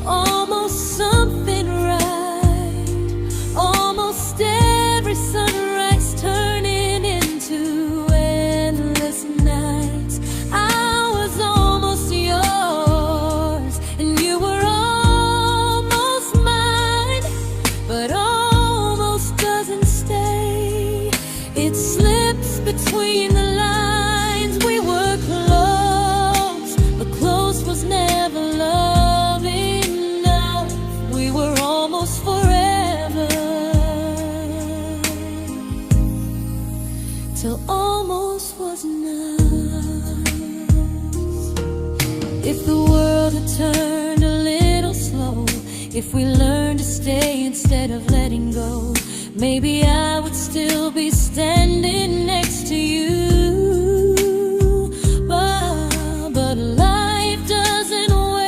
almost something right, almost every sunrise turning into endless nights. I was almost yours, and you were almost mine, but almost doesn't stay. It slips between the lines. We were close, but close was never love enough. We were almost forever, till almost was enough. If the world had turned a little slow, if we learned to stay instead of letting go, maybe I would still be standing next to you. But life doesn't wait.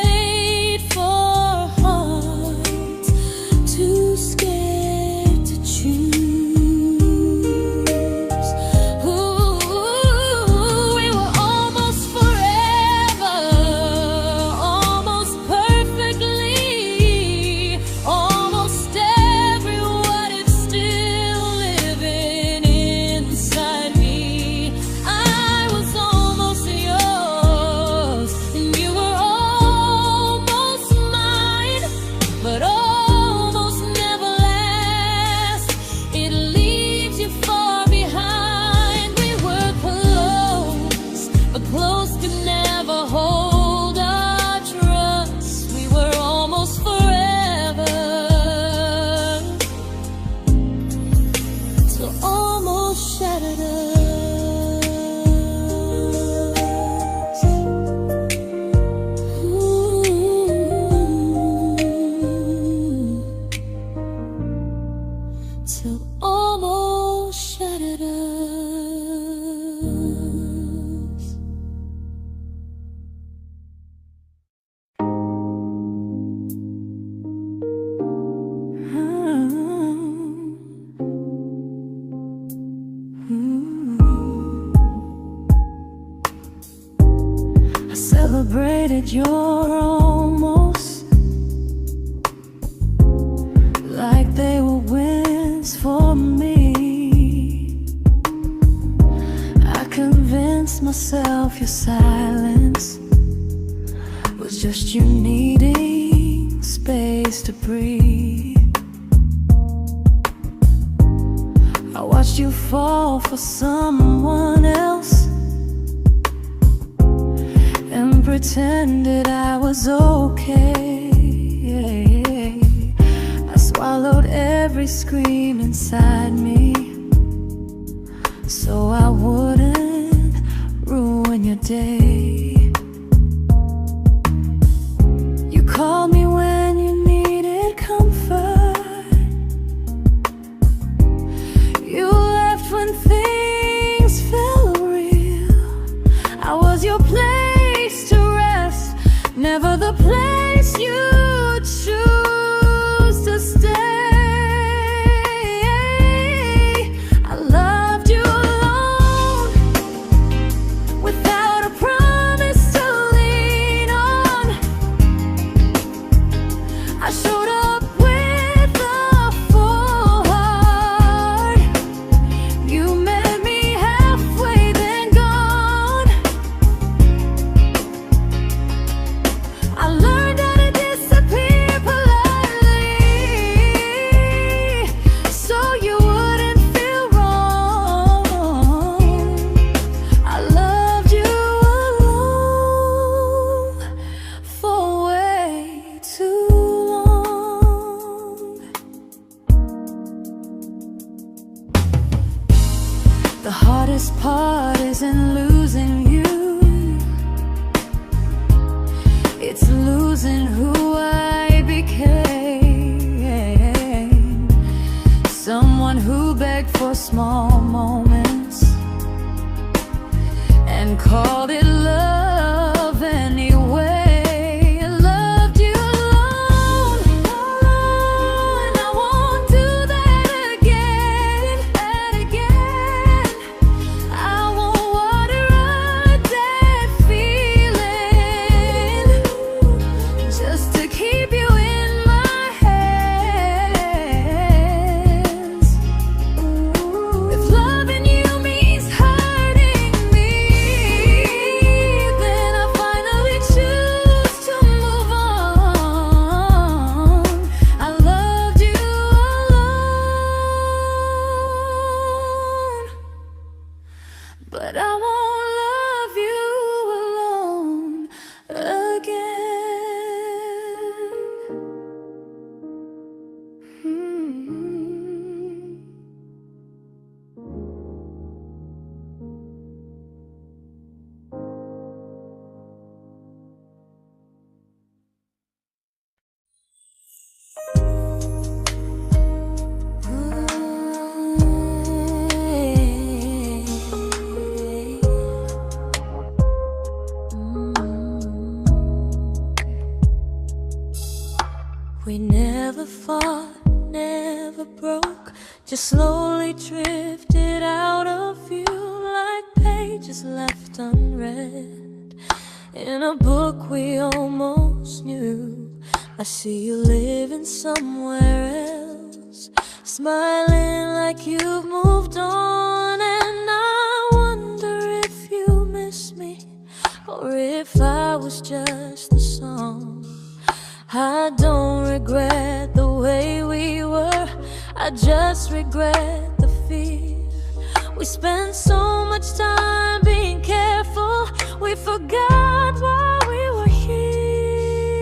I celebrated your almost like they were wins for me. I convinced myself your silence was just you needing space to breathe. I watched you fall for someone else and pretended I was okay. I swallowed every scream inside me so I wouldn't ruin your day. You called me when you needed comfort. You left when things felt real. I was your place to rest, never the place you choose to stay. I loved you alone, without a promise to lean on. I showed up with a full heart. You met me halfway, then gone. I learned how to disappear politely, so you wouldn't feel wrong. I loved you alone for way too long. The hardest part isn't losing you, it's losing who I became. Someone who begged for small moments and called it love anyway. I loved you alone, and I won't do that again, I won't water a dead feeling just to keep you in my hands. If loving you means hurting me, then I finally choose to move on. I loved you alone, but I won't love you alone again. We never fought, never broke, just slowly drifted out of view like pages left unread in a book we almost knew. I see you living somewhere else, smiling like you've moved on, and I wonder if you miss me or if I was just the song. I don't regret the way we were, I just regret the fear. We spent so much time being careful, we forgot why we were here.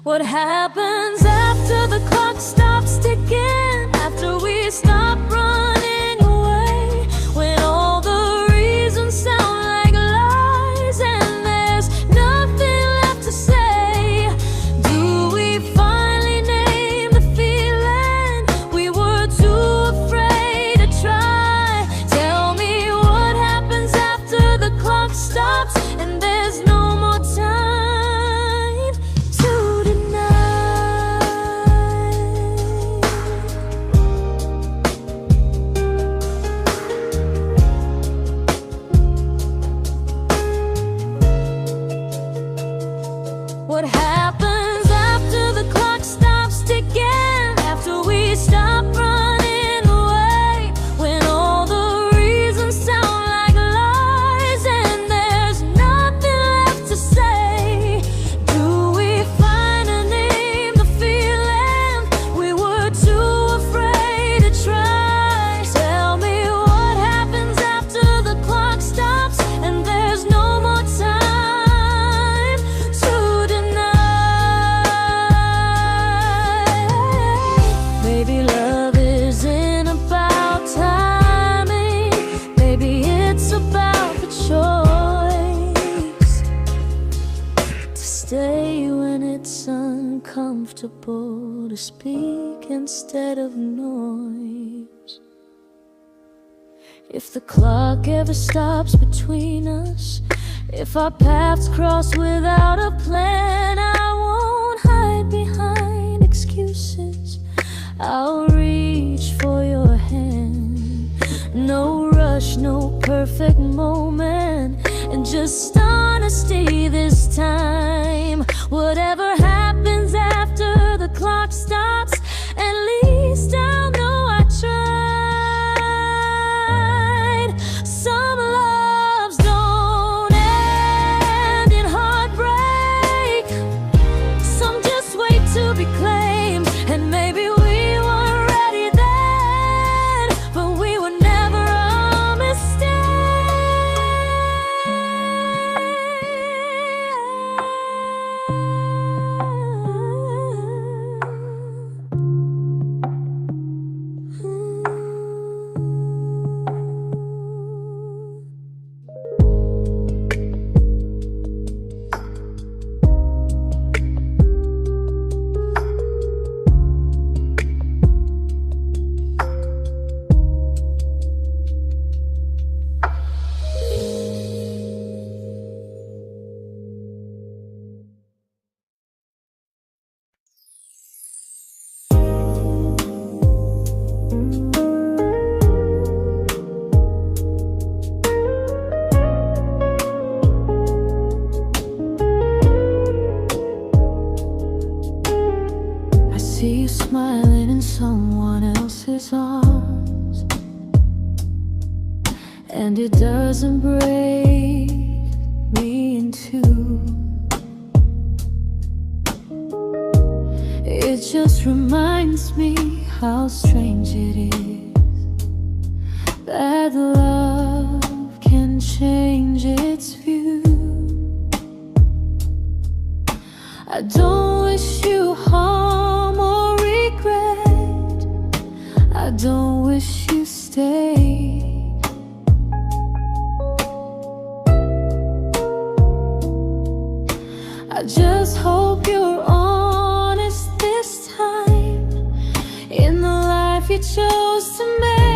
What happens after the clock stops ticking, after we stop running away, when all the reasons sound like lies and there's nothing left to say? Do we finally name the feeling we were too afraid to try? comfortable to speak instead of noise. If the clock ever stops between us, if our paths cross without a plan, I won't hide behind excuses. I'll reach for your hand. No rush, no perfect moment, and just honesty this time. Whatever happens after the clock stops, at least I'll know I tried. Some loves don't end in heartbreak, some just wait to be claimed. And maybe we weren't ready then, but we were never a mistake. I see you smiling in someone else's arms, and it doesn't break me in two. It just reminds me how strange it is that love can change its view. I don't wish you harm or regret. I don't wish you stayed. I just hope you're honest this time in the life you chose to make.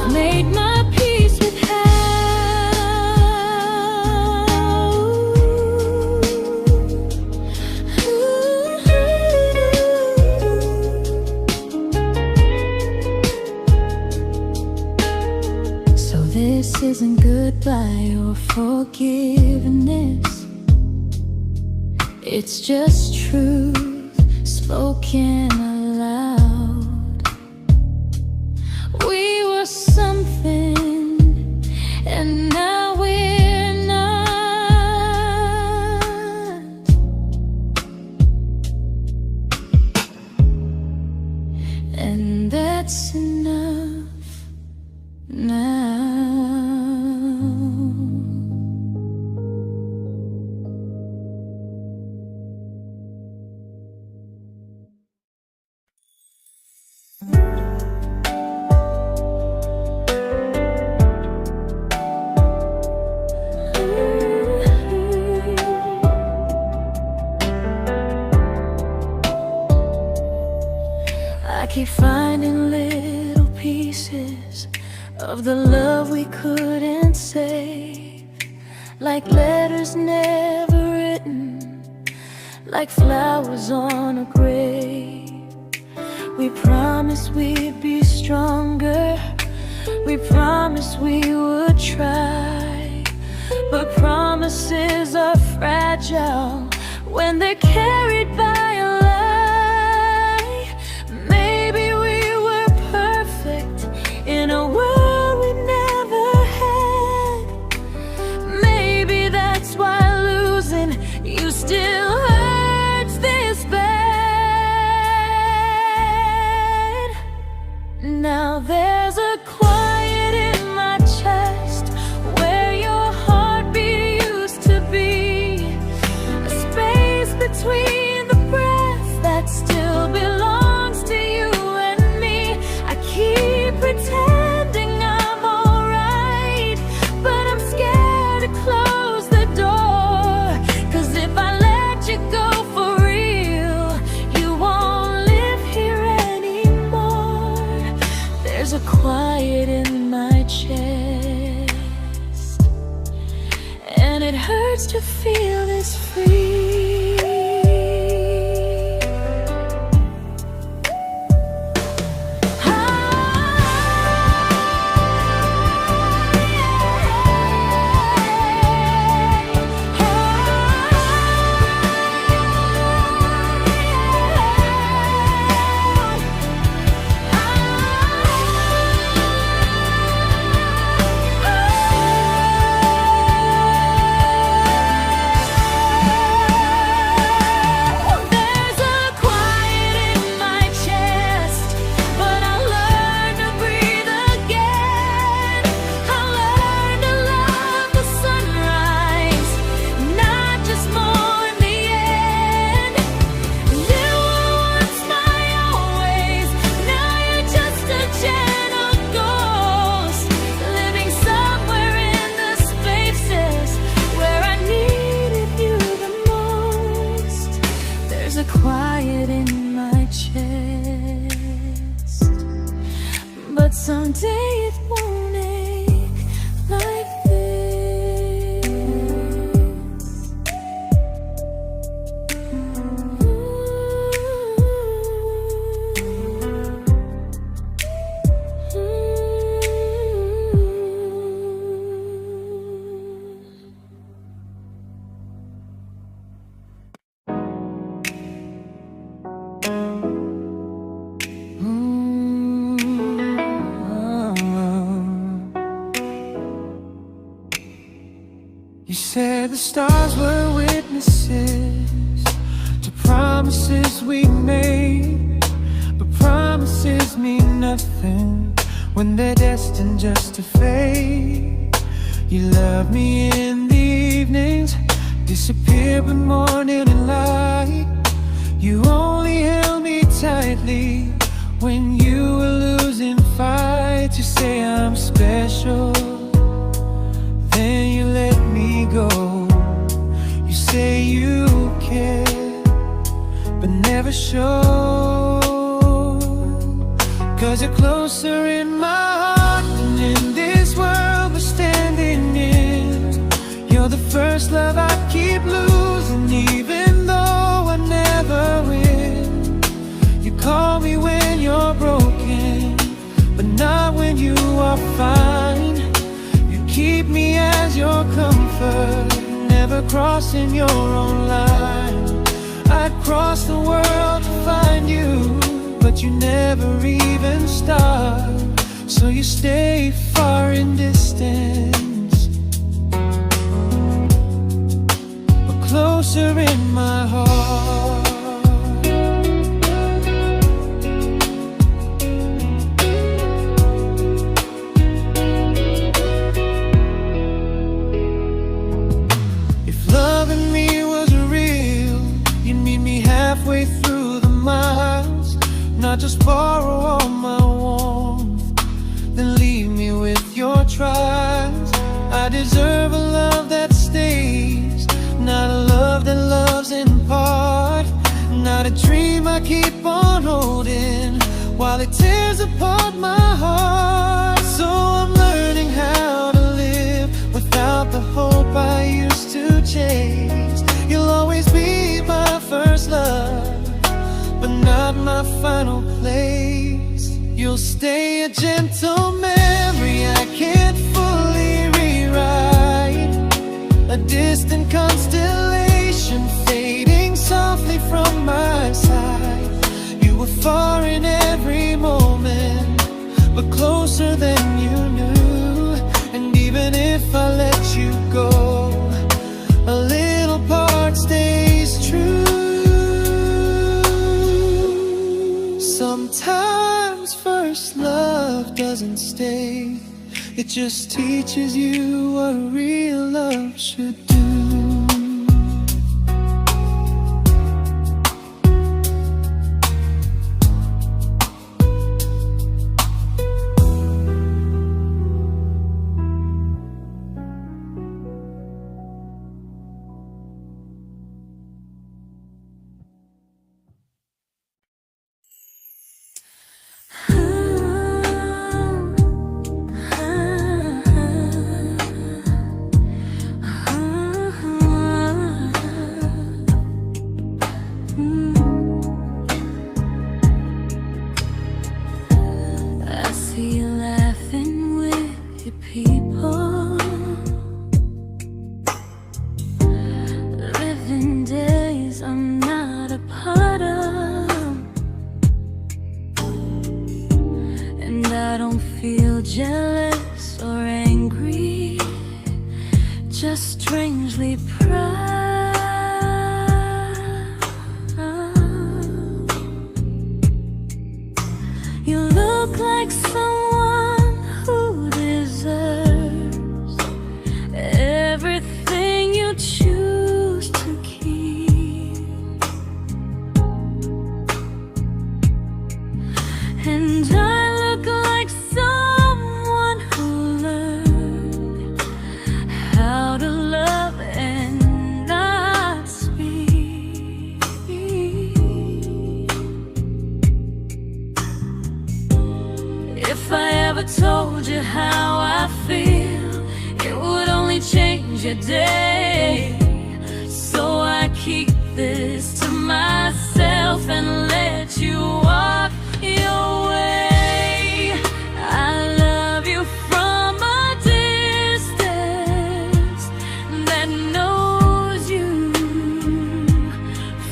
I've made my peace with So this isn't goodbye or forgiveness. It's just truth spoken aloud. We were something, and now we're not. And that's enough now. I keep finding little pieces of the love we couldn't save, like letters never written, like flowers on a grave. We promised we'd be stronger, we promised we would try, but promises are fragile when they're carried by a lie. Maybe we were perfect in a world we never had. Maybe that's why losing you still hurts this bad. Now there's a quiet in my chest where your heartbeat used to be, a space between the breaths that still belongs to you and me. I keep pretending I'm alright, but I'm scared to close the door, 'cause if I let you go for real, you won't live here anymore. There's a quiet in my chest, and it hurts to feel this free. Quiet in my chest, but someday it won't ache like this. You said the stars were witnesses to promises we made, but promises mean nothing when they're destined just to fade. You love me in the evenings, disappear when morning and light. You only held me tightly when you were losing fights. You say I'm special, then you let me go. You say you care, but never show, 'cause you're closer in my heart than first love I keep losing, even though I never win. You call me when you're broken, but not when you are fine. You keep me as your comfort, never crossing your own line. I'd cross the world to find you, but you never even start. So you stay far in distance, but closer in my heart. If loving me was real, you'd meet me halfway through the miles, not just borrow all my warmth, then leave me with your trials. I deserve a love that stays, not a love that loves in part, not a dream I keep on holding while it tears apart my heart. So I'm learning how to live without the hope I used to chase. You'll always be my first love, but not my final place. You'll stay a gentle memory I can't fully rewrite, a distant constellation fading softly from my side. You were far in every moment, but closer than you knew. And even if I let you go, a little part stays true. Sometimes first love doesn't stay, it just teaches you what real love should do. Jealous or angry, just strangely proud. You look like someone who deserves everything you choose to keep, and I look like someone who learned how to love and not speak. If I ever told you how I feel, it would only change your day. So I keep this to myself and let you walk your way. I love you from a distance that knows you,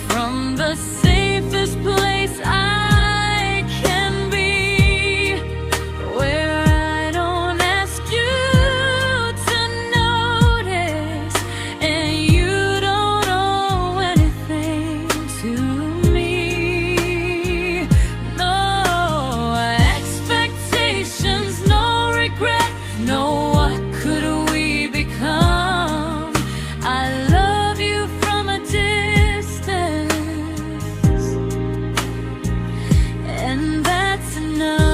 from the safest place I can be, where I don't ask you to notice and you don't owe anything to me. No expectations, no regret, no what could we become. I love you from a distance, and that's enough.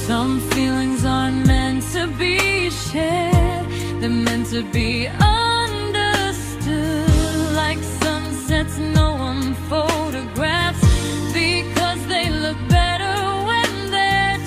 Some feelings aren't meant to be shared, they're meant to be understood, like sunsets no one photographs, because they look better when they're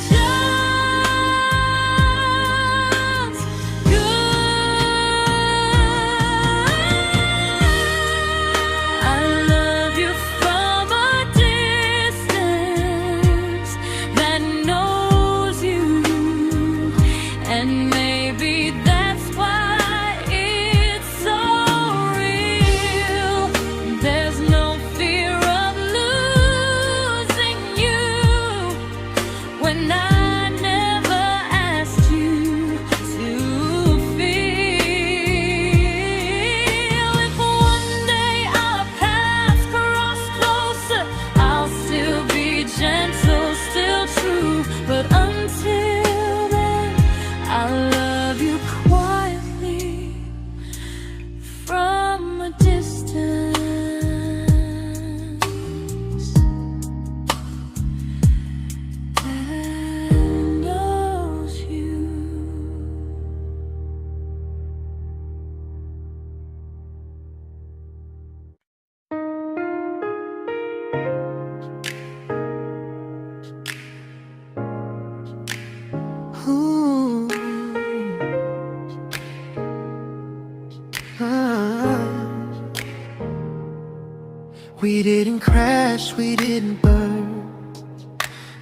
We didn't crash, we didn't burn.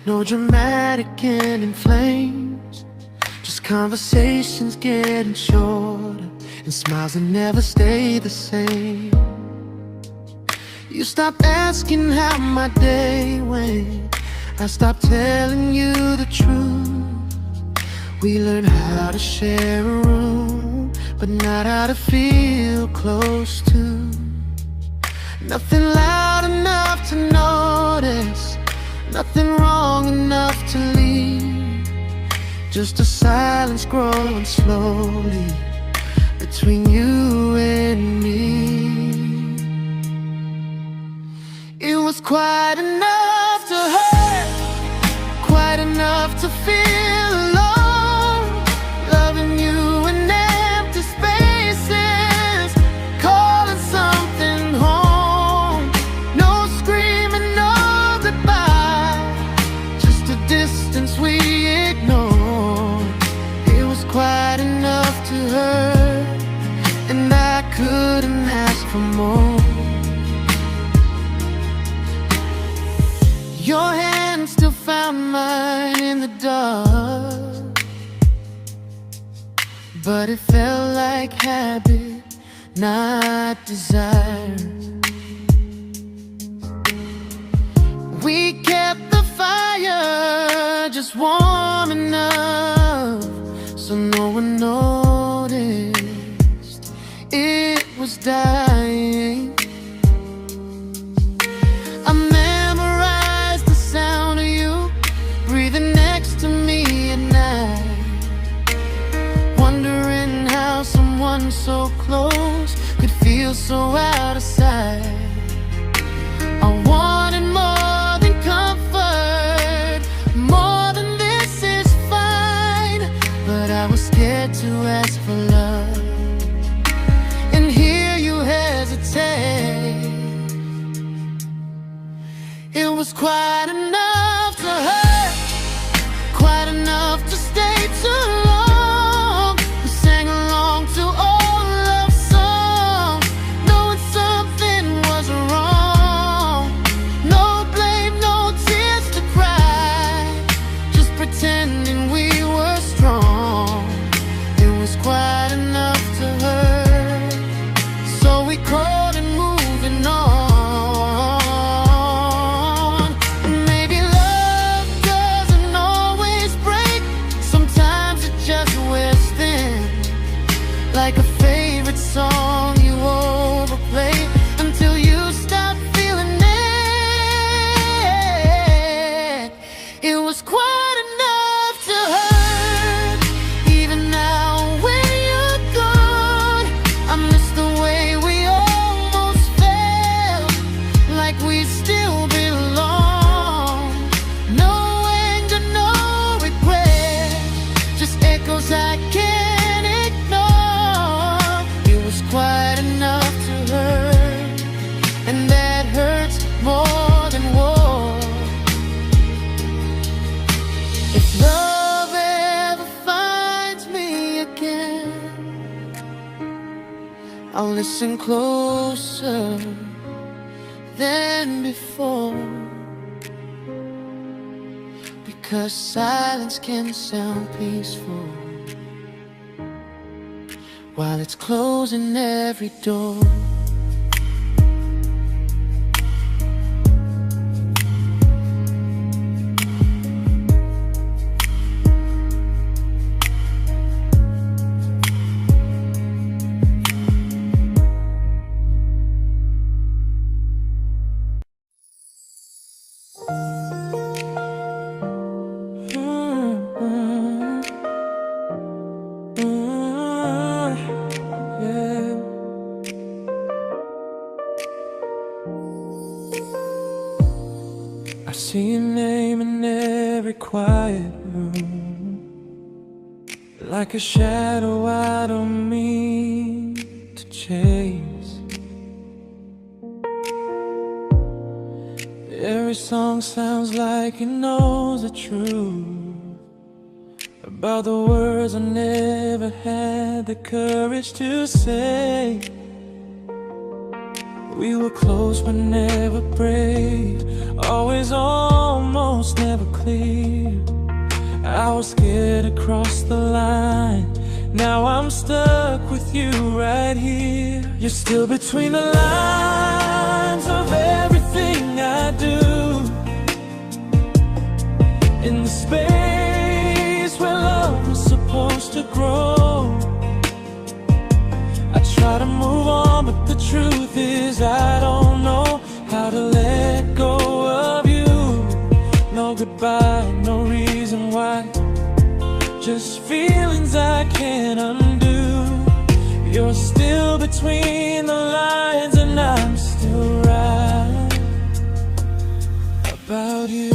No dramatic end in flames. Just conversations getting shorter, and smiles that never stay the same. You stopped asking how my day went. I stopped telling you the truth. We learned how to share a room, but not how to feel close to. Nothing loud enough to notice, nothing wrong enough to leave. Just a silence growing slowly between you and me. It was quite enough to hurt, quite enough to feel alone. Loving you in empty spaces, calling something home. No screaming, no goodbye, just a distance we ignored. It was quite enough to hurt, and I couldn't ask for more. Your hand still found mine in the dark, but it felt like habit, not desire. We kept the fire just warm enough so no one noticed it was dying. I memorized the sound of you breathing next to me at night, wondering how someone so close could feel so out of sight. I wanted more than comfort, more than this is fine, but I was scared to ask for love and hear you hesitate. It was quite enough to hurt, quite enough to stay too long. We sang along to old love songs, knowing something was wrong. No blame, no tears to cry, just pretending we were strong. It was quite enough to hurt, so we crawled and moving on. Like a favorite song you overplay until you stop feeling it. It was quite enough to hurt. Even now when you're gone, I miss the way we almost felt, like we still belong. No anger, no regret, just echoes I can't ignore. It was quite enough to hurt, and that hurts more than war. If love ever finds me again, I'll listen closer than before, because silence can sound peaceful while it's closing every door. I see your name in every quiet room, like a shadow I don't mean to chase. Every song sounds like it knows the truth about the words I never had the courage to say. We were close but never brave, always almost, never clear. I was scared to cross the line, now I'm stuck with you right here. You're still between the lines of everything I do, in the space where love was supposed to grow. I try to move on, but the truth is I don't know how to let go of you. No goodbye, no reason why, just feelings I can't undo. You're still between the lines and I'm still right about you.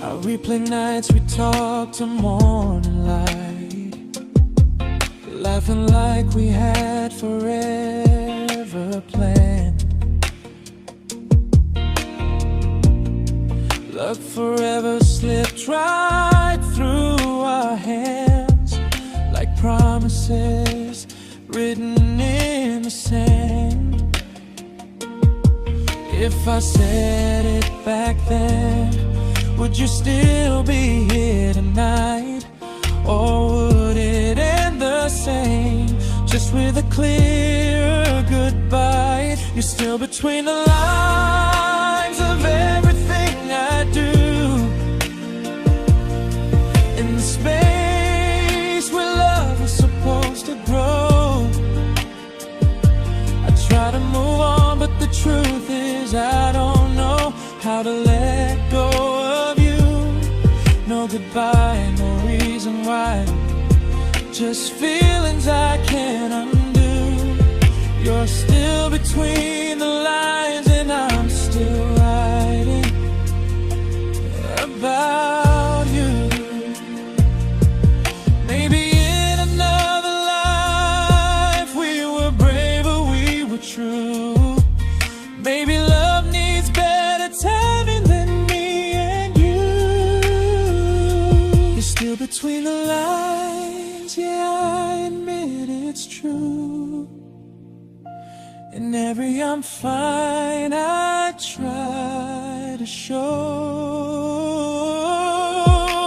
I replay nights we talk to morning light, laughing like we had forever planned. Luck forever slipped right through our hands, like promises written in the sand. If I said it back then, would you still be here tonight? Or would it end the same, just with a clearer goodbye? You're still between the lines of everything I do, in the space where love was supposed to grow. I try to move on, but the truth is I don't know how to let go of you. No goodbye, no reason why, just feelings I can't undo. You're still between the lines and I'm still writing about you. Maybe in another life we were braver, we were true. Maybe love needs better timing than me and you. You're still between the lines, yeah, I admit it's true. In every I'm fine I try to show.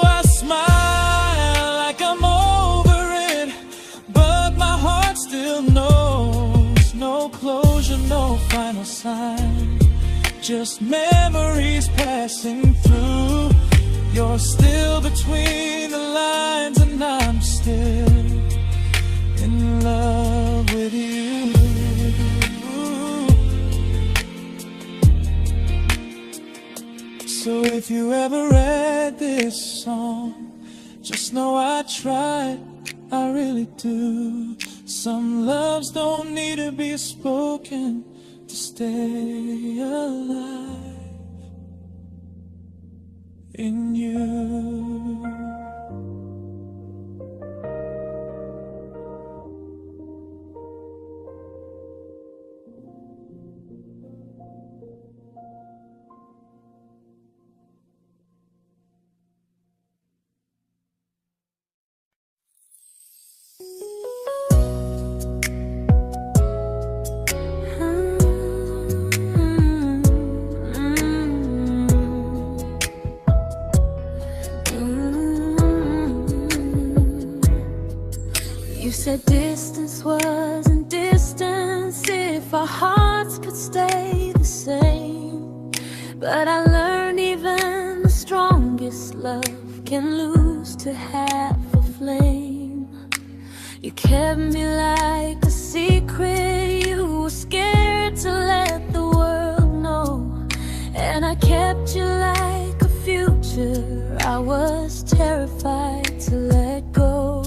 I smile like I'm over it, but my heart still knows. No closure, no final sign, just memories passing through. You're still between the lines and I'm still in love with you. So if you ever read this song, just know I tried, I really do. Some loves don't need to be spoken to stay alive in you. You said distance wasn't distance if our hearts could stay the same. But I learned even the strongest love can lose to half a flame. You kept me like a secret, you were scared to let the world know. And I kept you like a future, I was terrified to let go.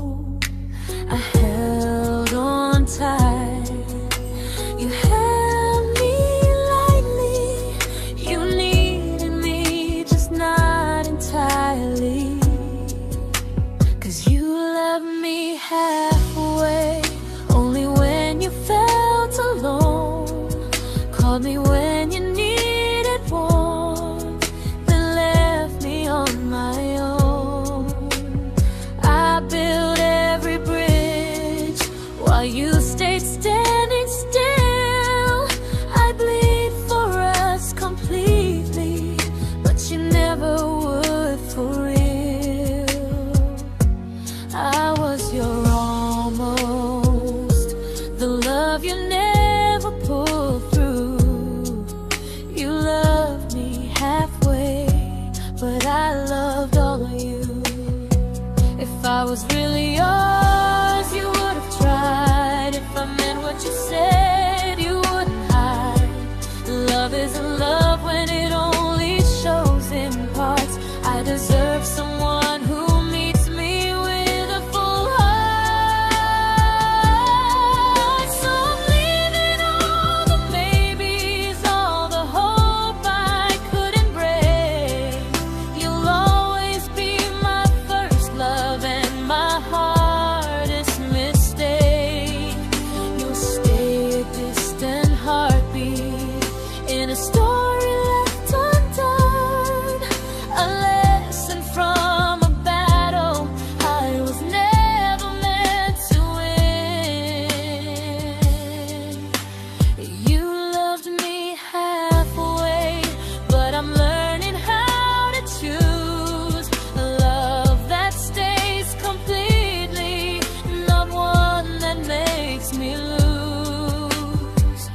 I held on tight, you held me lightly. You needed me, just not entirely. 'Cause you left me halfway, only when you felt alone. Called me when you needed warmth, then left me on my own. I you stayed standing still. I bleed for us completely, but you never would for real. I was your almost, the love you never pulled through. You loved me halfway, but I loved all of you. If I was really yours, you would have tried. If I meant what you said, you wouldn't hide. Love isn't love when it only shows in parts. I deserve someone who meets me with a full heart. So I'm leaving all the maybes, all the hope I couldn't break. You'll always be my first love and my hardest mistake. You'll stay a distant heartbeat in a story left undone, a lesson from a battle I was never meant to win. You loved me halfway, but I'm learning how to choose a love that stays completely, not one that makes me lose.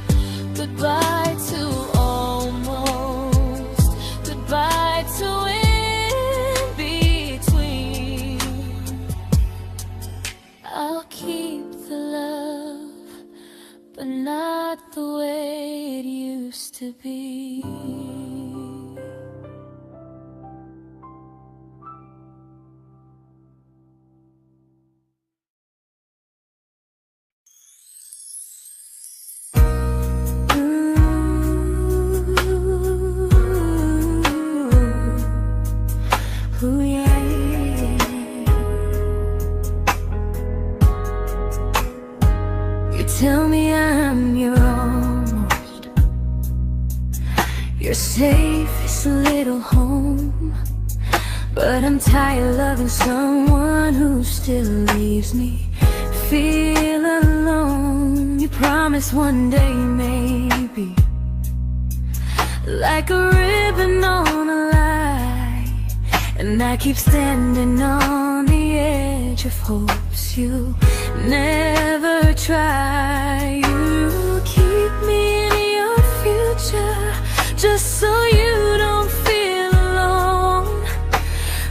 Goodbye to almost, goodbye to in between. I'll keep the love, but not the way it used to be. Ooh, yeah. You tell me I'm your almost, your safest little home, but I'm tired loving someone who still leaves me feel alone. You promise one day maybe, like a ribbon on a line, and I keep standing on the edge of hopes you never try. You keep me in your future just so you don't feel alone.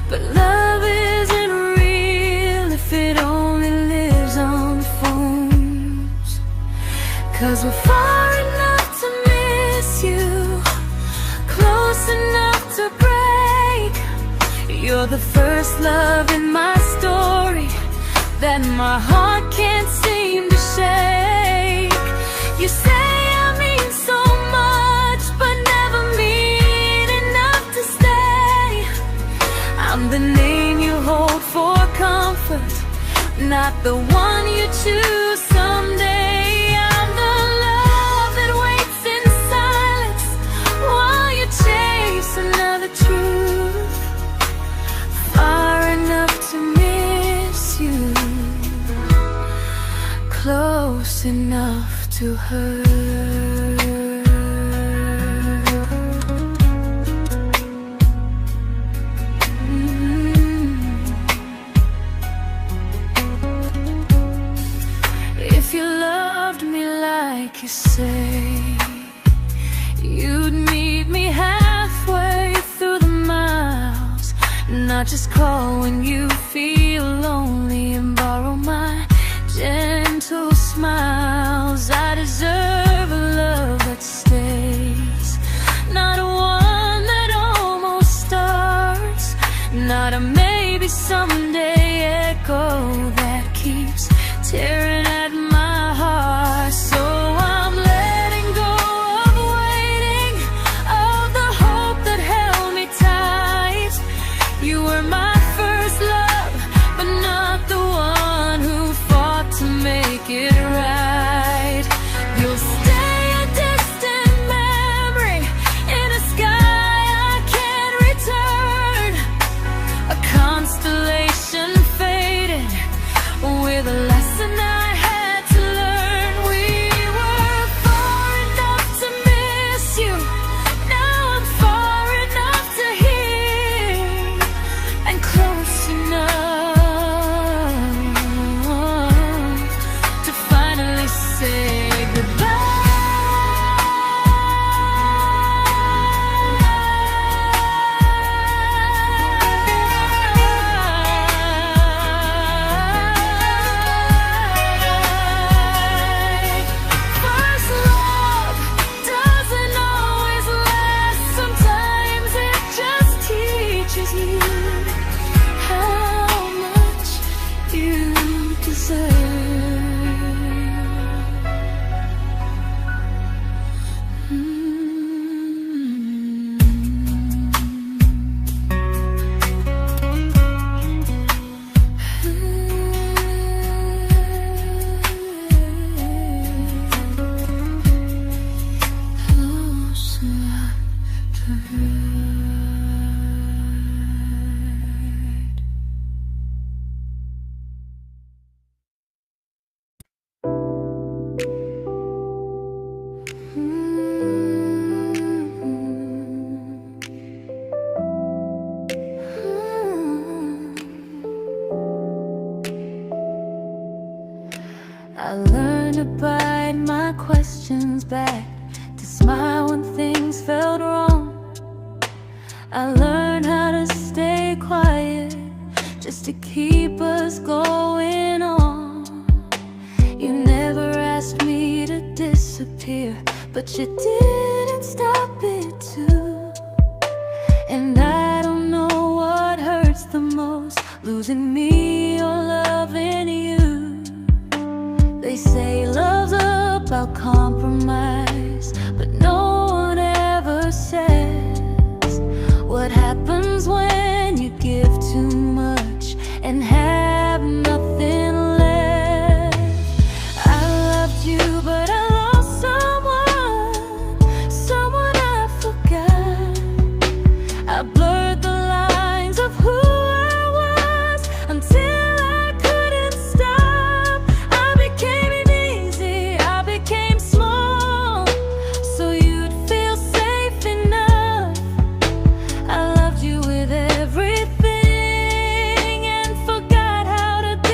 But love isn't real if it only lives on the phones. 'Cause we're far enough to miss you, close enough to break. You're the first love in my story that my heart can't seem to shake. You say I mean so much, but never mean enough to stay. I'm the name you hold for comfort, not the one you choose someday. I'm the love that waits in silence while you chase another truth. Far enough to miss you, close enough to hurt. If you loved me like you say, you'd meet me halfway through the miles, not just call when you feel lonely and borrow my gentle smiles. I deserve a love that stays, not one that almost starts, not a maybe someday echo that keeps tearing at my heart. So I'm letting go of waiting, of the hope that held me tight. You were my first love, but not the one I learned to bite my questions back, to smile when things felt wrong. I learned how to stay quiet, just to keep us going on. You never asked me to disappear, but you didn't stop it too. And I don't know what hurts the most, losing me or loving you. They say love's about compromise, but no one ever says what happens when you give too much and have nothing left. I loved you, but I lost someone I forgot. I blurred the lines of who I was until I couldn't stop. I became easy, I became small, so you'd feel safe enough. I loved you with everything and forgot how to be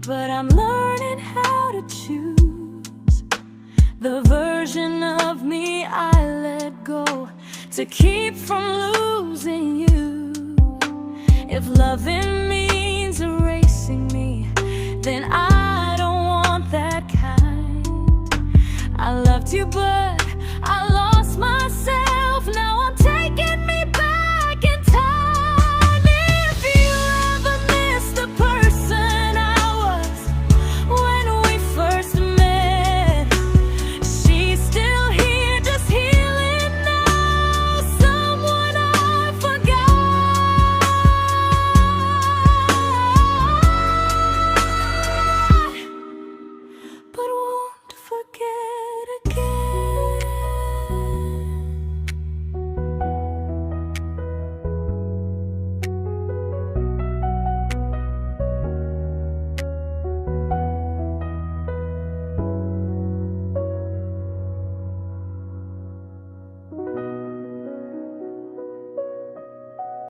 but I'm learning how to choose the version of me I let go to keep from losing you. If loving means erasing me, then I don't want that kind. I loved you, but I